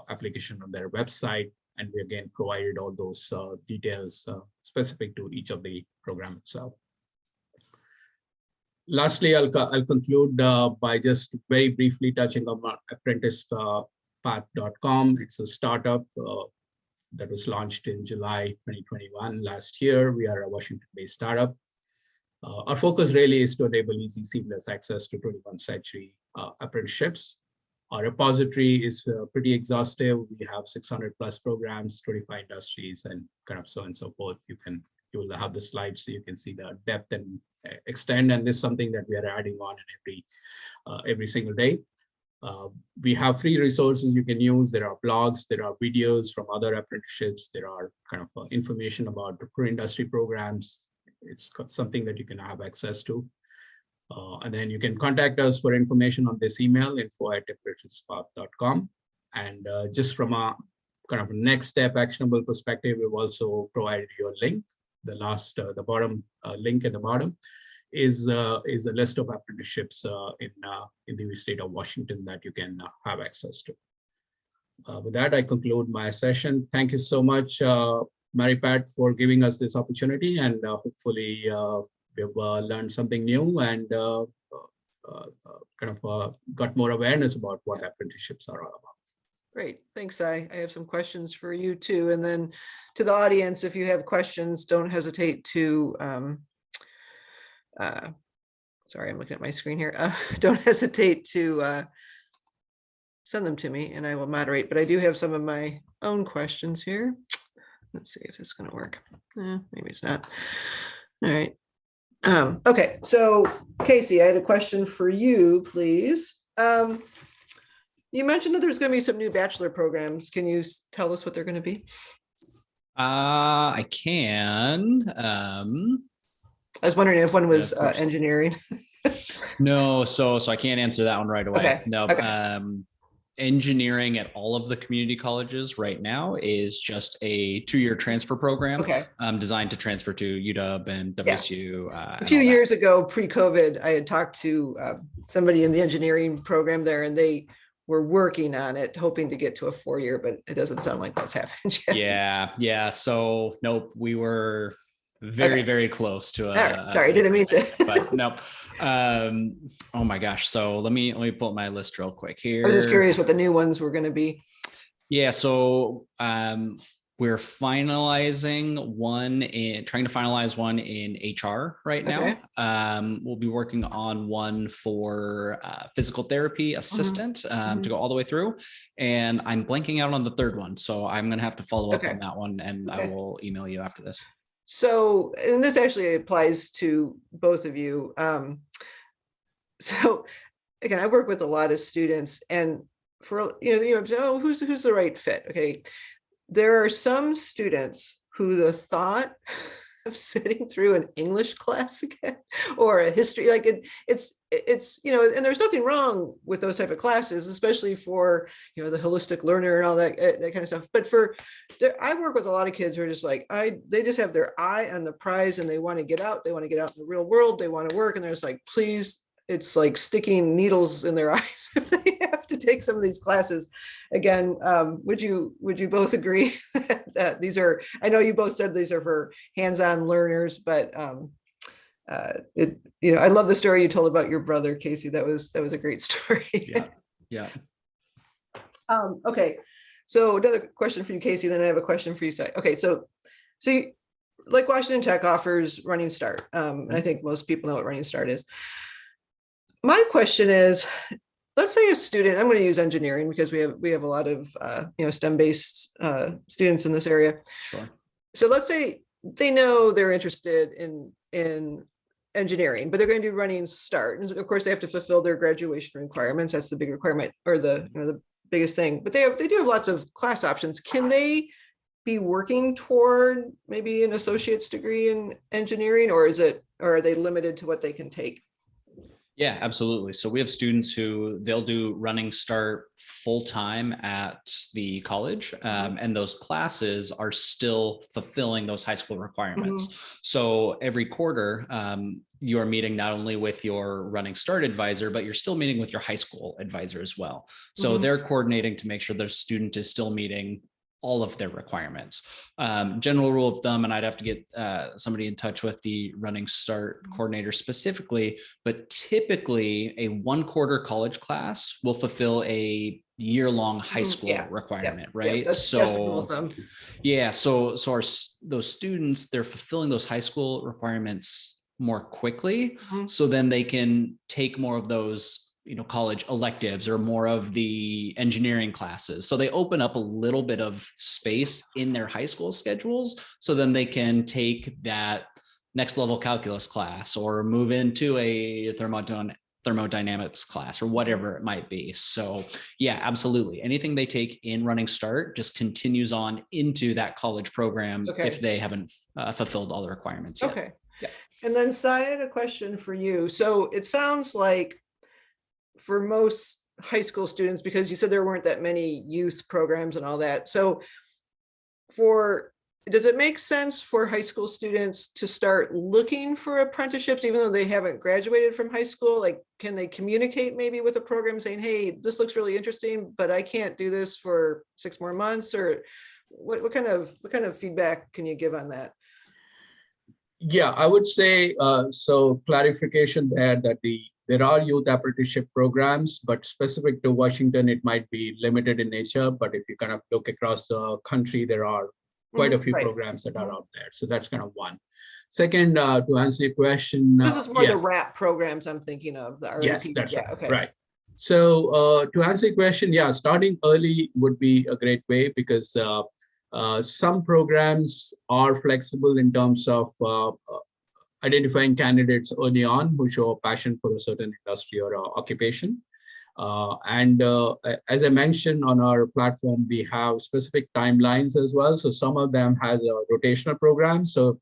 application on their website. And we again provided all those details specific to each of the program itself. Lastly, I'll conclude by just very briefly touching on ApprenticePath.com. It's a startup that was launched in July 2021 last year. We are a Washington-based startup. Our focus really is to enable easy, seamless access to 21st century apprenticeships. Our repository is pretty exhaustive. We have 600 plus programs, 25 industries, and kind of so on and so forth. You will have the slides so you can see the depth and extent. And this is something that we are adding on in every single day. We have free resources you can use. There are blogs, there are videos from other apprenticeships. There are kind of information about the pro-industry programs. it's something that you can have access to. And then you can contact us for information on this email, info@apprenticespath.com. And just from a kind of next step actionable perspective, we've also provided you a link. The bottom link at the bottom is a list of apprenticeships in the state of Washington that you can have access to. With that, I conclude my session. Thank you so much, Mary Pat, for giving us this opportunity, and hopefully we've learned something new and got more awareness about what apprenticeships are all about. Great, thanks. I have some questions for you too. And then to the audience, if you have questions, don't hesitate to, sorry, I'm looking at my screen here. Don't hesitate to send them to me and I will moderate, but I do have some of my own questions here. Let's see if it's going to work. Maybe it's not. All right. Okay, so Casey, I had a question for you, please. You mentioned that there's going to be some new bachelor programs. Can you tell us what they're going to be? I can. I was wondering if one was engineering. No, so I can't answer that one right away. Okay. No. Okay. Engineering at all of the community colleges right now is just a 2-year transfer program. Okay. Designed to transfer to UW and WSU. A few years ago, pre-COVID, I had talked to somebody in the engineering program there, and they were working on it, hoping to get to a 4-year, but it doesn't sound like that's happened yet. Yeah. So nope, we were very close to sorry, didn't mean to. But nope. Oh my gosh. So let me pull up my list real quick here. I was just curious what the new ones were going to be. Yeah. So we're trying to finalize one in HR right now. We'll be working on one for physical therapy assistant to go all the way through. And I'm blanking out on the third one. So I'm going to have to follow up on that one, and I will email you after this. So, and this actually applies to both of you. So again, I work with a lot of students, and for, oh, who's the right fit? Okay. There are some students who the thought of sitting through an English class again, or a history, like it's, and there's nothing wrong with those type of classes, especially for, the holistic learner and all that kind of stuff. But I work with a lot of kids who are just like, they just have their eye on the prize and they want to get out. They want to get out in the real world. They want to work. And they're just like, please, it's like sticking needles in their eyes if they have to take some of these classes again. Would you both agree that these are, I know you both said these are for hands-on learners, but I love the story you told about your brother, Casey. That was a great story. Yeah. Okay. So another question for you, Casey, then I have a question for you, Sai. Okay. So you, like Washington Tech offers Running Start. And I think most people know what Running Start is. My question is, let's say a student, I'm going to use engineering because we have a lot of STEM-based students in this area. Sure. So let's say they know they're interested in engineering, but they're going to do Running Start, and of course they have to fulfill their graduation requirements. That's the big requirement, or the biggest thing. But they do have lots of class options. Can they be working toward maybe an associate's degree in engineering, or are they limited to what they can take? Yeah, absolutely. So we have students who they'll do Running Start full-time at the college, and those classes are still fulfilling those high school requirements. So every quarter, you are meeting not only with your Running Start advisor, but you're still meeting with your high school advisor as well. So they're coordinating to make sure their student is still meeting all of their requirements. General rule of thumb, and I'd have to get somebody in touch with the Running Start coordinator specifically, but typically a 1-quarter college class will fulfill a year-long high school requirement, right? That's so those students, they're fulfilling those high school requirements more quickly. So then they can take more of those college electives or more of the engineering classes. So they open up a little bit of space in their high school schedules. So then they can take that next level calculus class or move into a thermodynamics class or whatever it might be. So yeah, absolutely. Anything they take in Running Start just continues on into that college program if they haven't fulfilled all the requirements yet. Okay. And then Si, I had a question for you. So it sounds like for most high school students, because you said there weren't that many youth programs and all that. So does it make sense for high school students to start looking for apprenticeships, even though they haven't graduated from high school? Like, can they communicate maybe with a program saying, hey, this looks really interesting, but I can't do this for 6 more months? Or what kind of feedback can you give on that? Yeah, I would say, so clarification there that there are youth apprenticeship programs, but specific to Washington, it might be limited in nature. But if you kind of look across the country, there are quite a few Right. programs that are out there. So that's kind of one. Second, to answer your question, This is more the yes, RAP programs I'm thinking of, the RAP. yes, that's Yeah, right. okay. Right. So to answer your question, yeah, starting early would be a great way because some programs are flexible in terms of identifying candidates early on who show a passion for a certain industry or occupation. And as I mentioned on our platform, we have specific timelines as well. So some of them has a rotational program. So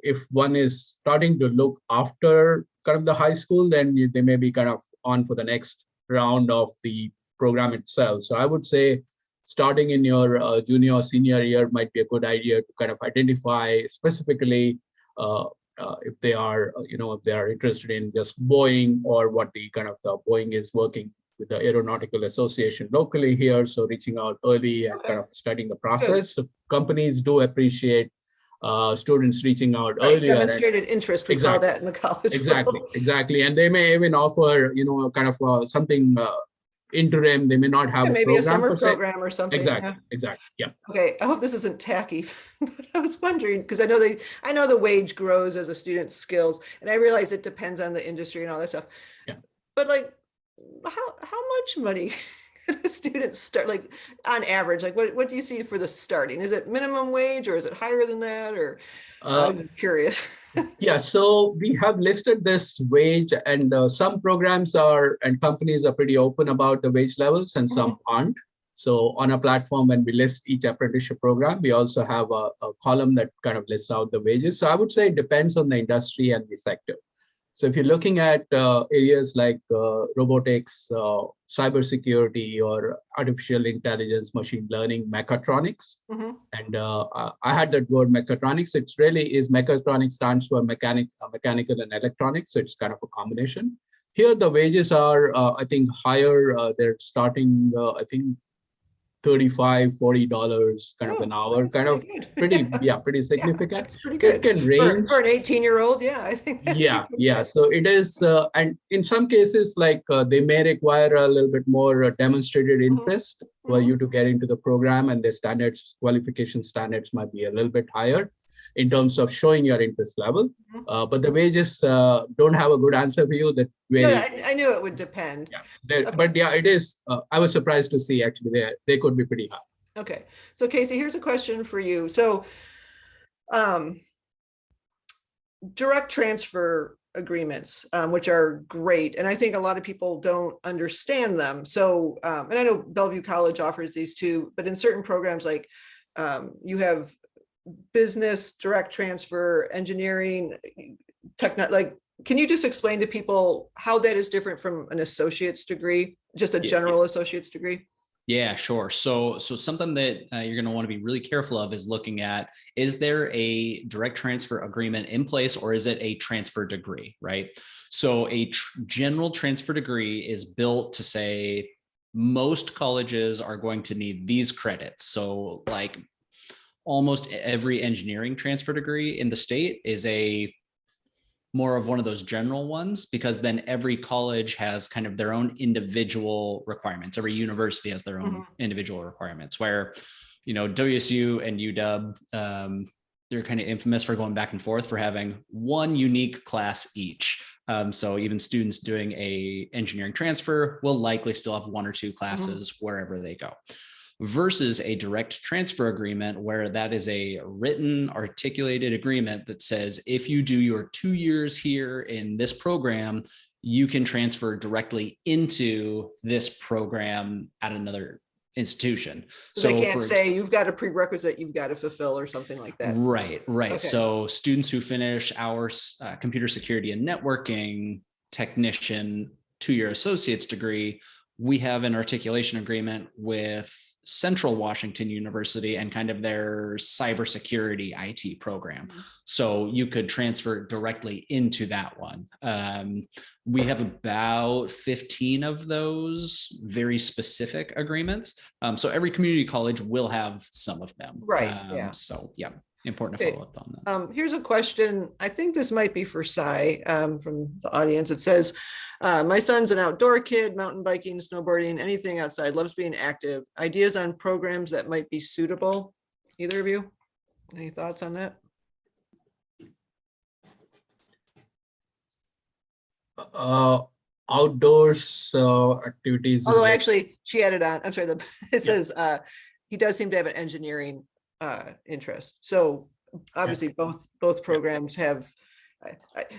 if one is starting to look after kind of the high school, then they may be kind of on for the next round of the program itself. So I would say starting in your junior or senior year might be a good idea to kind of identify specifically if they are, if they are interested in just Boeing or what the kind of Boeing is working with the Aeronautical Association locally here. So reaching out early and kind of studying the process. So companies do appreciate students reaching out earlier. Demonstrated interest, we call that in the college Exactly, world. exactly. And they may even offer, kind of something interim. They may not have a maybe a program summer per se. program or something. Exactly, Yeah. exactly. Yeah. Okay, I hope this isn't tacky, but I was wondering because I know the wage grows as a student's skills, and I realize it depends on the industry and all that stuff. Yeah. But like, how much money can a student start? Like on average, like what do you see for the starting? Is it minimum wage or is it higher than that? Or I'm curious. Yeah, so we have listed this wage, and some programs and companies are pretty open about the wage levels, and some aren't. So on a platform, when we list each apprenticeship program, we also have a column that kind of lists out the wages. So I would say it depends on the industry and the sector. So if you're looking at areas like robotics, cybersecurity, or artificial intelligence, machine learning, mechatronics, and I had that word mechatronics. It really is mechatronics stands for mechanical and electronics. So it's kind of a combination. Here, the wages are, I think, higher. They're starting, I think, $35-40 kind of an hour, kind of pretty significant. That's pretty good. It can range for an 18-year-old. Yeah, I think. Yeah. So it is, and in some cases, like they may require a little bit more demonstrated interest for you to get into the program, and the qualification standards might be a little bit higher in terms of showing your interest level. But the wages don't have a good answer for you. That vary. No, I knew it would depend. Yeah, but yeah, it is. I was surprised to see actually they could be pretty high. Okay, so Casey, here's a question for you. So, direct transfer agreements, which are great, and I think a lot of people don't understand them. So, and I know Bellevue College offers these too, but in certain programs, like you have business, direct transfer, engineering, like, can you just explain to people how that is different from an associate's degree, just a general associate's degree? Yeah, sure. So something that you're going to want to be really careful of is looking at, is there a direct transfer agreement in place, or is it a transfer degree, right? So a general transfer degree is built to say most colleges are going to need these credits. So like almost every engineering transfer degree in the state is more of one of those general ones, because then every college has kind of their own individual requirements. Every university has their own individual requirements, where, WSU and UW, they're kind of infamous for going back and forth for having one unique class each. So even students doing a engineering transfer will likely still have one or two classes wherever they go, versus a direct transfer agreement, where that is a written, articulated agreement that says, if you do your 2 years here in this program, you can transfer directly into this program at another institution. So they can't for say you've got a prerequisite you've got to fulfill or something like that. Right. Okay. So students who finish our computer security and networking technician 2-year associate's degree, we have an articulation agreement with Central Washington University and kind of their cybersecurity IT program. So you could transfer directly into that one. We have about 15 of those very specific agreements. So every community college will have some of them. Right. Yeah. So yeah, important to Okay. follow up on that. Here's a question. I think this might be for Sai from the audience. It says, my son's an outdoor kid, mountain biking, snowboarding, anything outside, loves being active. Ideas on programs that might be suitable? Either of you? Any thoughts on that? Outdoors activities. Although actually she added on, I'm sorry, it says he does seem to have an engineering interest. So obviously both programs have,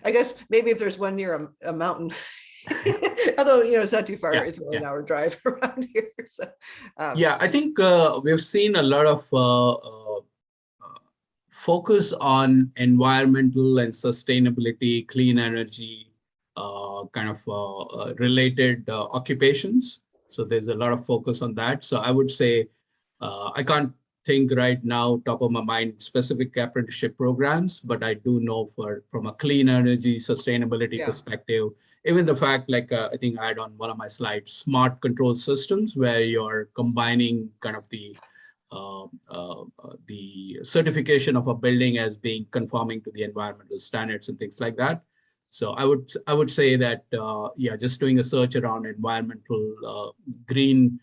I guess maybe if there's one near a mountain, although, it's not too far, it's only an hour drive around here. So yeah, I think we've seen a lot of focus on environmental and sustainability, clean energy, kind of related occupations. So there's a lot of focus on that. So I would say, I can't think right now, top of my mind, specific apprenticeship programs, but I do know from a clean energy sustainability perspective, even the fact, like I think I had on one of my slides, smart control systems, where you're combining kind of the certification of a building as being conforming to the environmental standards and things like that. So I would say that just doing a search around environmental green.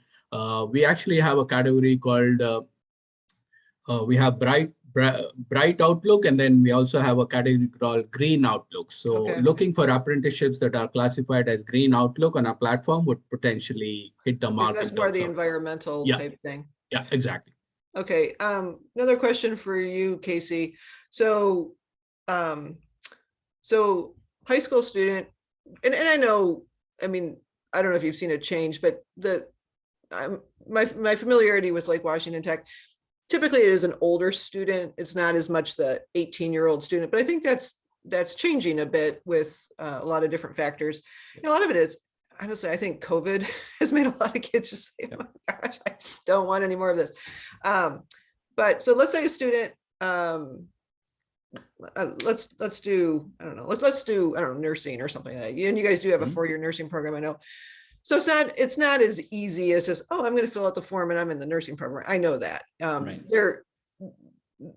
We actually have a category called we have bright outlook, and then we also have a category called green outlook. So looking for apprenticeships that are classified as green outlook on our platform would potentially hit the mark. That's more the environmental type thing. Yeah, exactly. Okay. Another question for you, Casey. So, high school student, and I know, I mean, I don't know if you've seen a change, but my familiarity with Lake Washington Tech, typically it is an older student. It's not as much the 18-year-old student, but I think that's changing a bit with a lot of different factors. A lot of it is, honestly, I think COVID has made a lot of kids just say, oh my gosh, I don't want any more of this. But so let's say a student, let's do, I don't know, nursing or something like that. And you guys do have a 4-year nursing program, I know. So it's not as easy as just, oh, I'm going to fill out the form and I'm in the nursing program. I know that.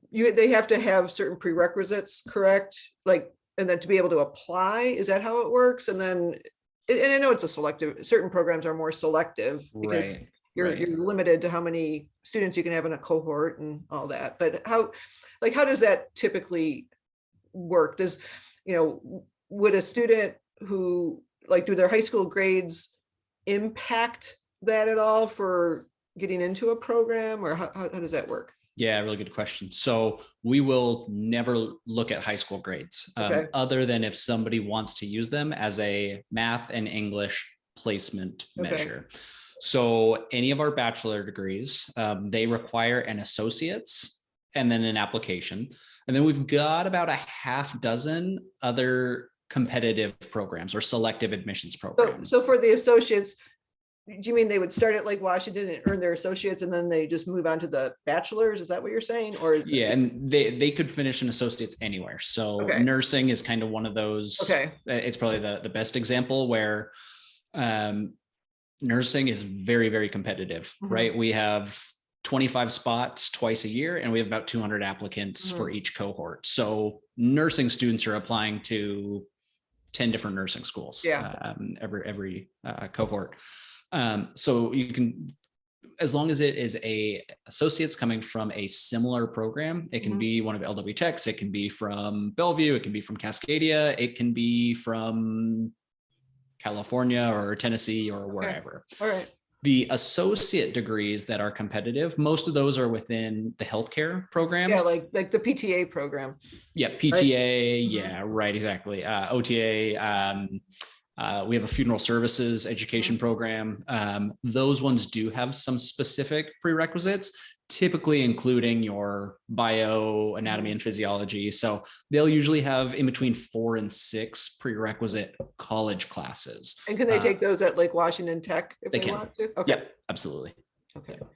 They have to have certain prerequisites, correct? Like, and then to be able to apply, is that how it works? And then, and I know it's a selective, certain programs are more selective because you're limited to how many students you can have in a cohort and all that. But how does that typically work? Would a student who do their high school grades impact that at all for getting into a program, or how does that work? Yeah, really good question. So we will never look at high school grades other than if somebody wants to use them as a math and English placement measure. So any of our bachelor degrees, they require an associate's and then an application. And then we've got about a half dozen other competitive programs or selective admissions programs. So for the associates, do you mean they would start at Lake Washington and earn their associates and then they just move on to the bachelor's? Is that what you're saying? Or and they could finish an associate's anywhere. So nursing is kind of one of those. It's probably the best example where nursing is very, very competitive, right? We have 25 spots twice a year, and we have about 200 applicants for each cohort. So nursing students are applying to 10 different nursing schools every cohort. So you can, as long as it is a associates coming from a similar program, it can be one of LW Tech's, it can be from Bellevue, it can be from Cascadia, it can be from California or Tennessee or wherever. All right. The associate degrees that are competitive, most of those are within the healthcare programs. Yeah, like the PTA program. Yeah, PTA. Right? Yeah, right, exactly. OTA, We have a funeral services education program. Those ones do have some specific prerequisites, typically including your bio, anatomy, and physiology. So they'll usually have in between 4 and 6 prerequisite college classes. And can they take those at like Washington Tech if they can. want to? Okay. Yeah, absolutely. Okay. Yeah.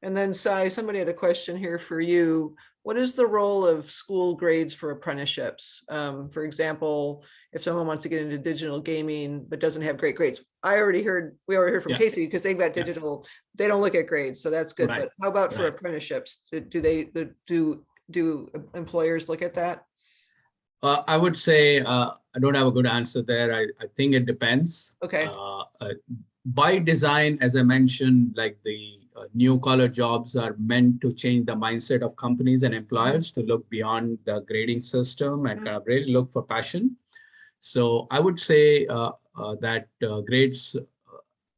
And then Sai, somebody had a question here for you. What is the role of school grades for apprenticeships? For example, if someone wants to get into digital gaming but doesn't have great grades, we already heard from Casey, because they've got digital, they don't look at grades, so that's good. Right. But how about for apprenticeships? Do employers look at that? I would say I don't have a good answer there. I think it depends. Okay. By design, as I mentioned, like the new collar jobs are meant to change the mindset of companies and employers to look beyond the grading system and kind of really look for passion. So I would say that grades,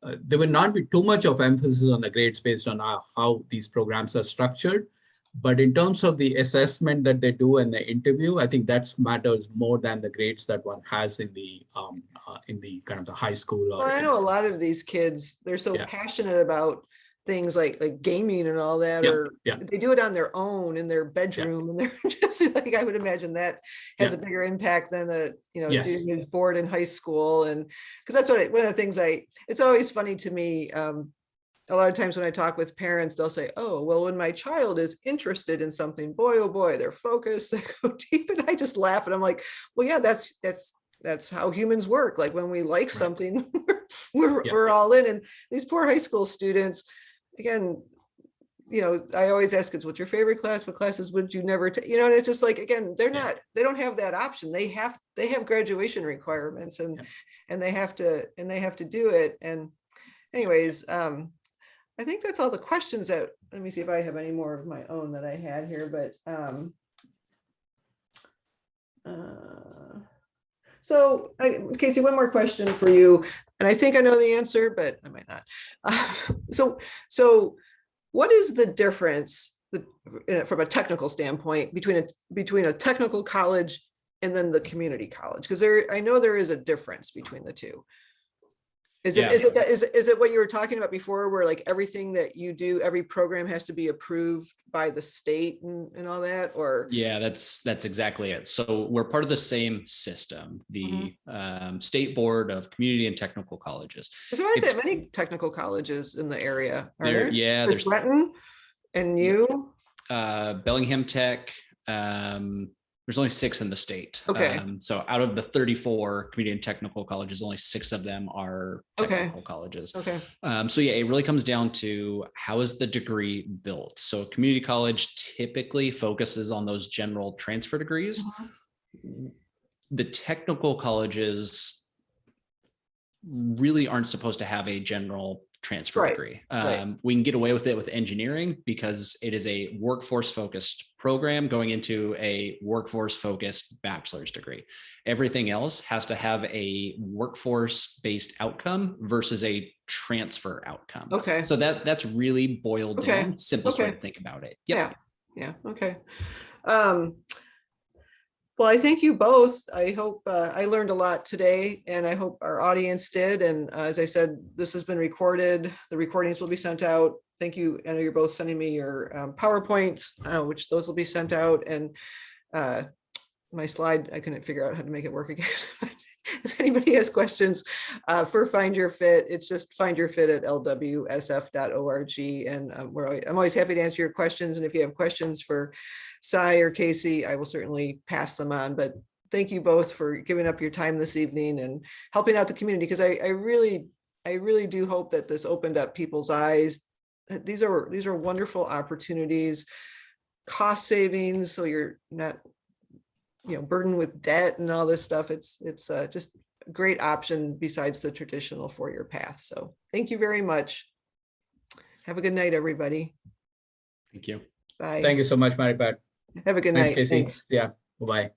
there will not be too much of emphasis on the grades based on how these programs are structured. But in terms of the assessment that they do and the interview, I think that matters more than the grades that one has in the kind of the high school. Well, I know a lot of these kids, they're so passionate about things like gaming and all that, or they do it on their own in their bedroom, and they're just like, I would imagine that has a bigger impact than a student who's bored in high school. And because that's one of the things it's always funny to me. A lot of times when I talk with parents, they'll say, oh, well, when my child is interested in something, boy, oh boy, they're focused, they go deep. And I just laugh and I'm like, well, yeah, that's how humans work. Like when we like something, we're all in. And these poor high school students, again, I always ask kids, what's your favorite class? What classes would you never take? And it's just like, again, they don't have that option. They have graduation requirements and they have to do it. And anyways, I think that's all the questions that, let me see if I have any more of my own that I had here, but so Casey, one more question for you, and I think I know the answer, but I might not. So what is the difference from a technical standpoint between a technical college and then the community college? Because I know there is a difference between the two. Is it what you were talking about before, where like everything that you do, every program has to be approved by the state and all that? Or that's exactly it. So we're part of the same system, the State Board of Community and Technical Colleges. There aren't that many technical colleges in the area, are there? Yeah, there's Renton and you. Bellingham Tech. There's only 6 in the state. Okay. So out of the 34 community and technical colleges, only 6 of them are technical colleges. Okay. So yeah, it really comes down to how is the degree built. So community college typically focuses on those general transfer degrees. The technical colleges really aren't supposed to have a general transfer degree. We can get away with it with engineering because it is a workforce focused program going into a workforce focused bachelor's degree. Everything else has to have a workforce based outcome versus a transfer outcome. Okay. So that's really boiled down, simplest way to think about it. Yep. Yeah. Okay. Well, I thank you both. I hope I learned a lot today, and I hope our audience did. And as I said, this has been recorded. The recordings will be sent out. Thank you. I know you're both sending me your PowerPoints, which those will be sent out. And my slide, I couldn't figure out how to make it work again. If anybody has questions for Find Your Fit, it's just Find Your Fit at lwsf.org. And I'm always happy to answer your questions. And if you have questions for Sai or Casey, I will certainly pass them on. But thank you both for giving up your time this evening and helping out the community, because I really do hope that this opened up people's eyes. These are wonderful opportunities, cost savings, so you're not burdened with debt and all this stuff. It's just a great option besides the traditional four-year path. So thank you very much. Have a good night, everybody. Thank you. Bye. Thank you so much, Maripat. Have a good Thanks, night. Casey. Thanks. Yeah. Bye-bye.